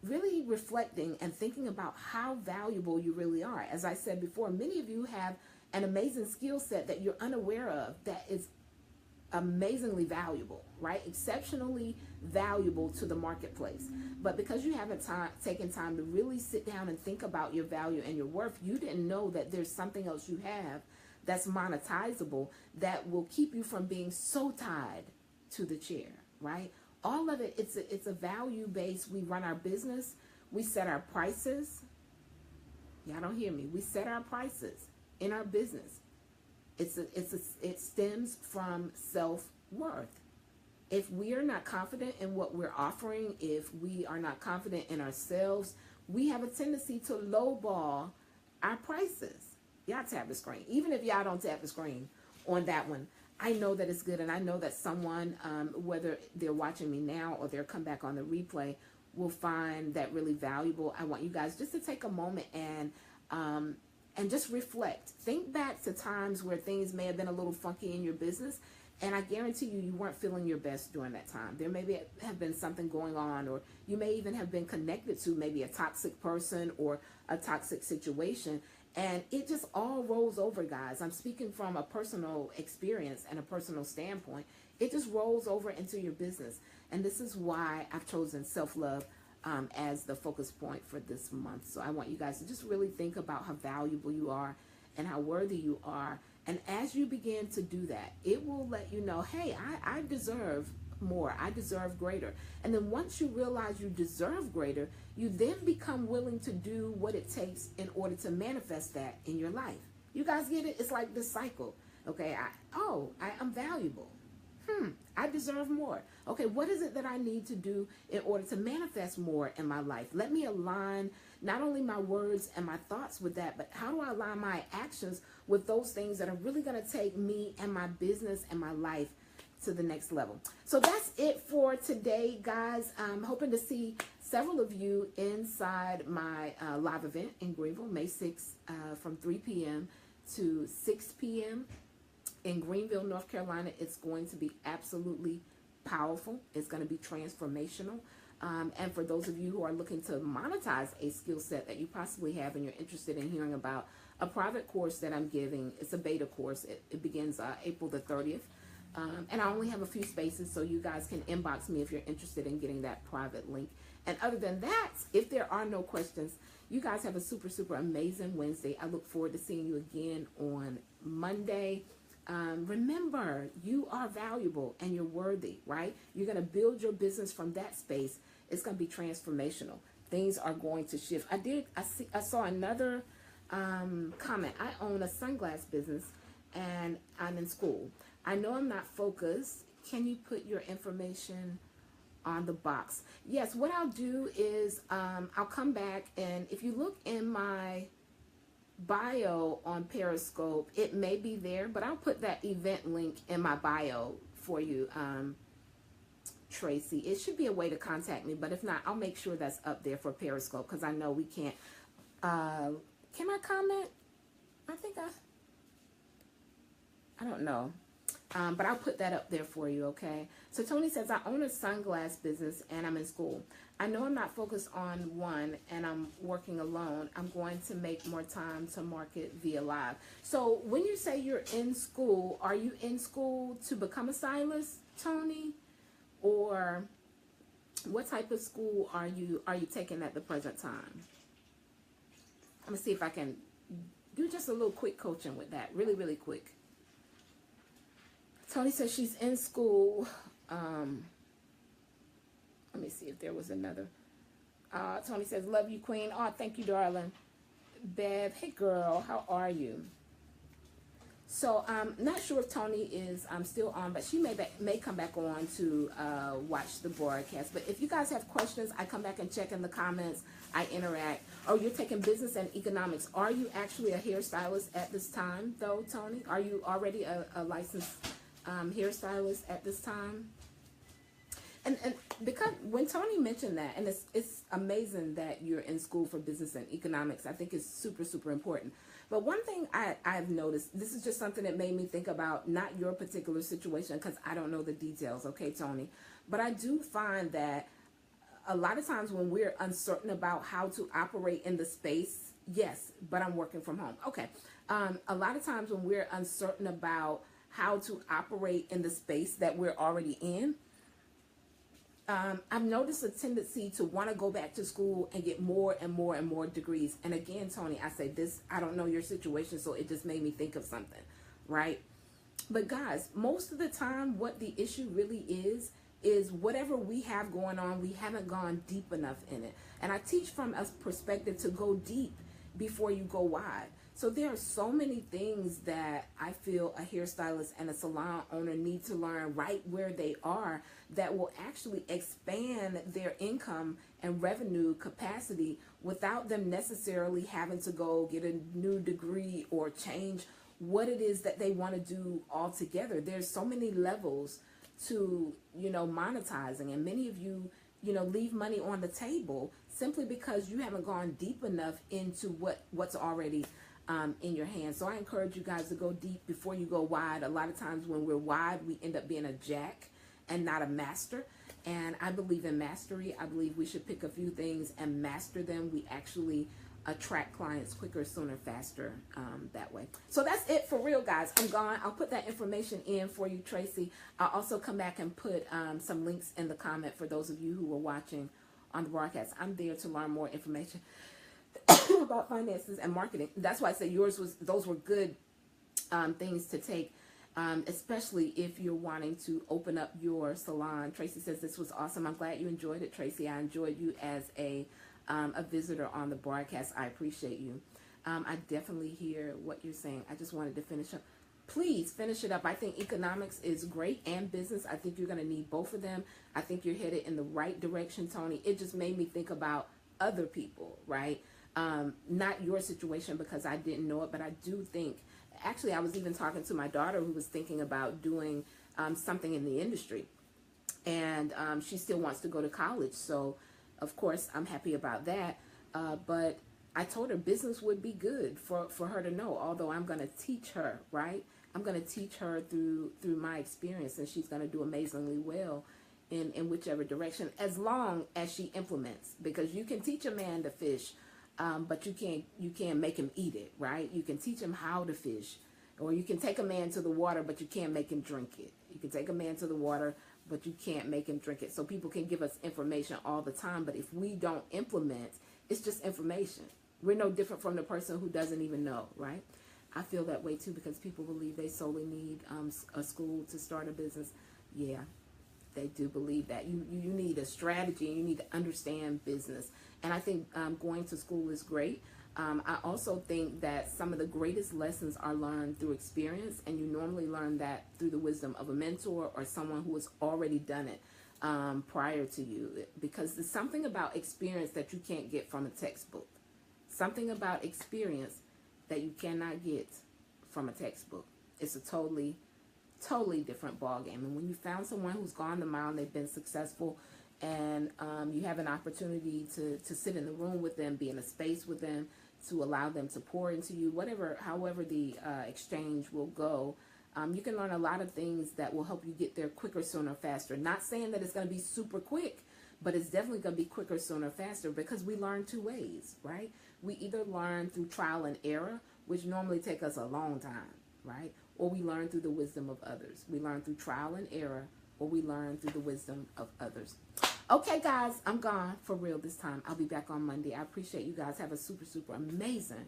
A: really reflecting and thinking about how valuable you really are. As I said before, many of you have an amazing skill set that you're unaware of that is amazingly valuable, right? Exceptionally valuable to the marketplace. But because you haven't taken time to really sit down and think about your value and your worth, you didn't know that there's something else you have that's monetizable that will keep you from being so tied to the chair, right? All of it, it's a value base. We run our business. We set our prices. Y'all don't hear me. We set our prices in our business. It stems from self-worth. If we are not confident in what we're offering, if we are not confident in ourselves, we have a tendency to lowball our prices. Y'all tap the screen. Even if y'all don't tap the screen on that one, I know that it's good, and I know that someone, whether they're watching me now or they'll come back on the replay, will find that really valuable. I want you guys just to take a moment and just reflect. Think back to times where things may have been a little funky in your business, and I guarantee you weren't feeling your best during that time. There may have been something going on, or you may even have been connected to maybe a toxic person or a toxic situation, and it just all rolls over, guys. I'm speaking from a personal experience and a personal standpoint. It just rolls over into your business, and this is why I've chosen self-love as the focus point for this month. So I want you guys to just really think about how valuable you are and how worthy you are. And as you begin to do that, it will let you know, hey, I deserve more. I deserve greater. And then once you realize you deserve greater, you then become willing to do what it takes in order to manifest that in your life. You guys get it? It's like this cycle. Okay, I'm valuable. I deserve more. Okay, what is it that I need to do in order to manifest more in my life? Let me align not only my words and my thoughts with that, but how do I align my actions with those things that are really going to take me and my business and my life to the next level? So that's it for today, guys. I'm hoping to see several of you inside my live event in Greenville, May 6th, from 3 p.m. to 6 p.m. in Greenville, North Carolina. It's going to be absolutely powerful. It's going to be transformational. And for those of you who are looking to monetize a skill set that you possibly have and you're interested in hearing about a private course that I'm giving, it's a beta course. It begins April the 30th. And I only have a few spaces, so you guys can inbox me if you're interested in getting that private link. And other than that, if there are no questions, you guys have a super, super amazing Wednesday. I look forward to seeing you again on Monday. Remember, you are valuable and you're worthy, right? You're going to build your business from that space. It's going to be transformational. Things are going to shift. I saw another comment. I own a sunglass business and I'm in school. I know I'm not focused. Can you put your information on the box? Yes, what I'll do is I'll come back, and if you look in my bio on Periscope, it may be there, but I'll put that event link in my bio for you, Tracy. It should be a way to contact me, but if not, I'll make sure that's up there for Periscope, because I know we can't. Can I comment? I think I don't know. But I'll put that up there for you, okay? So Tony says, I own a sunglass business and I'm in school. I know I'm not focused on one and I'm working alone. I'm going to make more time to market via live. So when you say you're in school, are you in school to become a stylist, Tony? Or what type of school are you taking at the present time? I'm going to see if I can do just a little quick coaching with that. Really, really quick. Tony says she's in school. Let me see if there was another. Tony says, love you, Queen. Oh, thank you, darling. Bev, hey, girl, how are you? So I'm not sure if Tony is still on, but she may come back on to watch the broadcast. But if you guys have questions, I come back and check in the comments. I interact. Oh, you're taking business and economics. Are you actually a hairstylist at this time, though, Tony? Are you already a licensed hairstylist at this time? And because when Tony mentioned that, and it's amazing that you're in school for business and economics, I think it's super, super important. But one thing I've noticed, this is just something that made me think about not your particular situation, because I don't know the details, okay, Tony? But I do find that a lot of times when we're uncertain about how to operate in the space, yes, but I'm working from home. Okay. A lot of times when we're uncertain about how to operate in the space that we're already in, I've noticed a tendency to want to go back to school and get more and more and more degrees. And again, Tony, I say this, I don't know your situation, so it just made me think of something, right? But guys, most of the time, what the issue really is whatever we have going on, we haven't gone deep enough in it. And I teach from a perspective to go deep before you go wide. So there are so many things that I feel a hairstylist and a salon owner need to learn right where they are that will actually expand their income and revenue capacity without them necessarily having to go get a new degree or change what it is that they want to do altogether. There's so many levels to, monetizing, and many of you, leave money on the table simply because you haven't gone deep enough into what's already in your hands. So I encourage you guys to go deep before you go wide. A lot of times when we're wide, we end up being a jack and not a master. And I believe in mastery. I believe we should pick a few things and master them. We actually attract clients quicker, sooner, faster that way. So that's it for real, guys. I'm gone. I'll put that information in for you, Tracy. I'll also come back and put some links in the comment for those of you who are watching on the broadcast. I'm there to learn more information about finances and marketing. That's why I said those were good things to take, especially if you're wanting to open up your salon. Tracy says this was awesome. I'm glad you enjoyed it, Tracy. I enjoyed you as a visitor on the broadcast. I appreciate you. I definitely hear what you're saying. I just wanted to finish up. Please finish it up. I think economics is great and business. I think you're going to need both of them. I think you're headed in the right direction, Tony. It just made me think about other people, right? Not your situation because I didn't know it, but I do think, actually, I was even talking to my daughter who was thinking about doing something in the industry, and she still wants to go to college. So, of course, I'm happy about that. But I told her business would be good for her to know, although I'm going to teach her, right? I'm going to teach her through my experience, and she's going to do amazingly well in whichever direction, as long as she implements, because you can teach a man to fish, but you can't make him eat it, right? You can teach him how to fish, or you can take a man to the water, but you can't make him drink it. You can take a man to the water, but you can't make him drink it. So people can give us information all the time, but if we don't implement, it's just information. We're no different from the person who doesn't even know, right? I feel that way too, because people believe they solely need a school to start a business. Yeah, they do believe that. You need a strategy, and you need to understand business. And I think going to school is great. I also think that some of the greatest lessons are learned through experience, and you normally learn that through the wisdom of a mentor or someone who has already done it prior to you, because there's something about experience that you can't get from a textbook. Something about experience that you cannot get from a textbook. It's a totally different ballgame. And when you found someone who's gone the mile and they've been successful, and you have an opportunity to sit in the room with them, be in a space with them, to allow them to pour into you, however the exchange will go, You can learn a lot of things that will help you get there quicker, sooner, faster. Not saying that it's going to be super quick, but it's definitely going to be quicker, sooner, faster, because we learn two ways, right? We either learn through trial and error, which normally take us a long time, right? Or we learn through the wisdom of others. We learn through trial and error, or we learn through the wisdom of others. Okay, guys, I'm gone for real this time. I'll be back on Monday. I appreciate you guys. Have a super, super amazing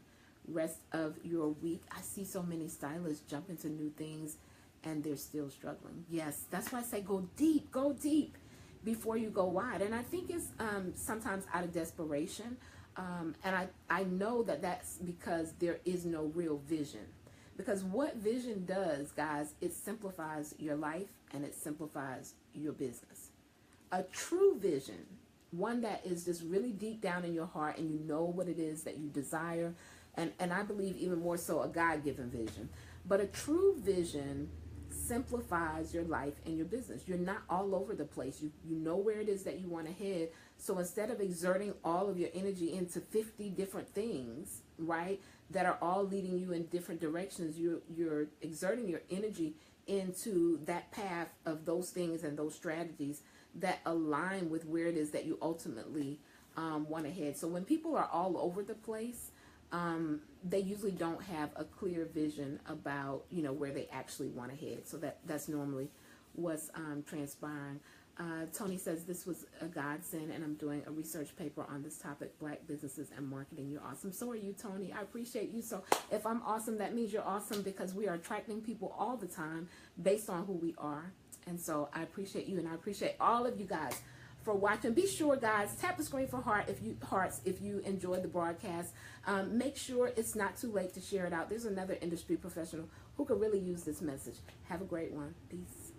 A: rest of your week. I see so many stylists jump into new things and they're still struggling. Yes, that's why I say go deep before you go wide. And I think it's sometimes out of desperation. And I know that that's because there is no real vision. Because what vision does, guys, it simplifies your life and it simplifies your business. A true vision, one that is just really deep down in your heart and you know what it is that you desire, and I believe even more so a God-given vision. But a true vision simplifies your life and your business. You're not all over the place. You know where it is that you want to head. So instead of exerting all of your energy into 50 different things, right, that are all leading you in different directions, you're exerting your energy into that path of those things and those strategies that align with where it is that you ultimately want to head. So when people are all over the place, they usually don't have a clear vision about, where they actually want to head. So that's normally what's transpiring. Tony says this was a godsend, and I'm doing a research paper on this topic, Black businesses and marketing. You're awesome. So are you, Tony. I appreciate you. So if I'm awesome, that means you're awesome, because we are attracting people all the time based on who we are. And so I appreciate you, and I appreciate all of you guys for watching. Be sure, guys, tap the screen for hearts if you enjoyed the broadcast. Make sure it's not too late to share it out. There's another industry professional who could really use this message. Have a great one. Peace.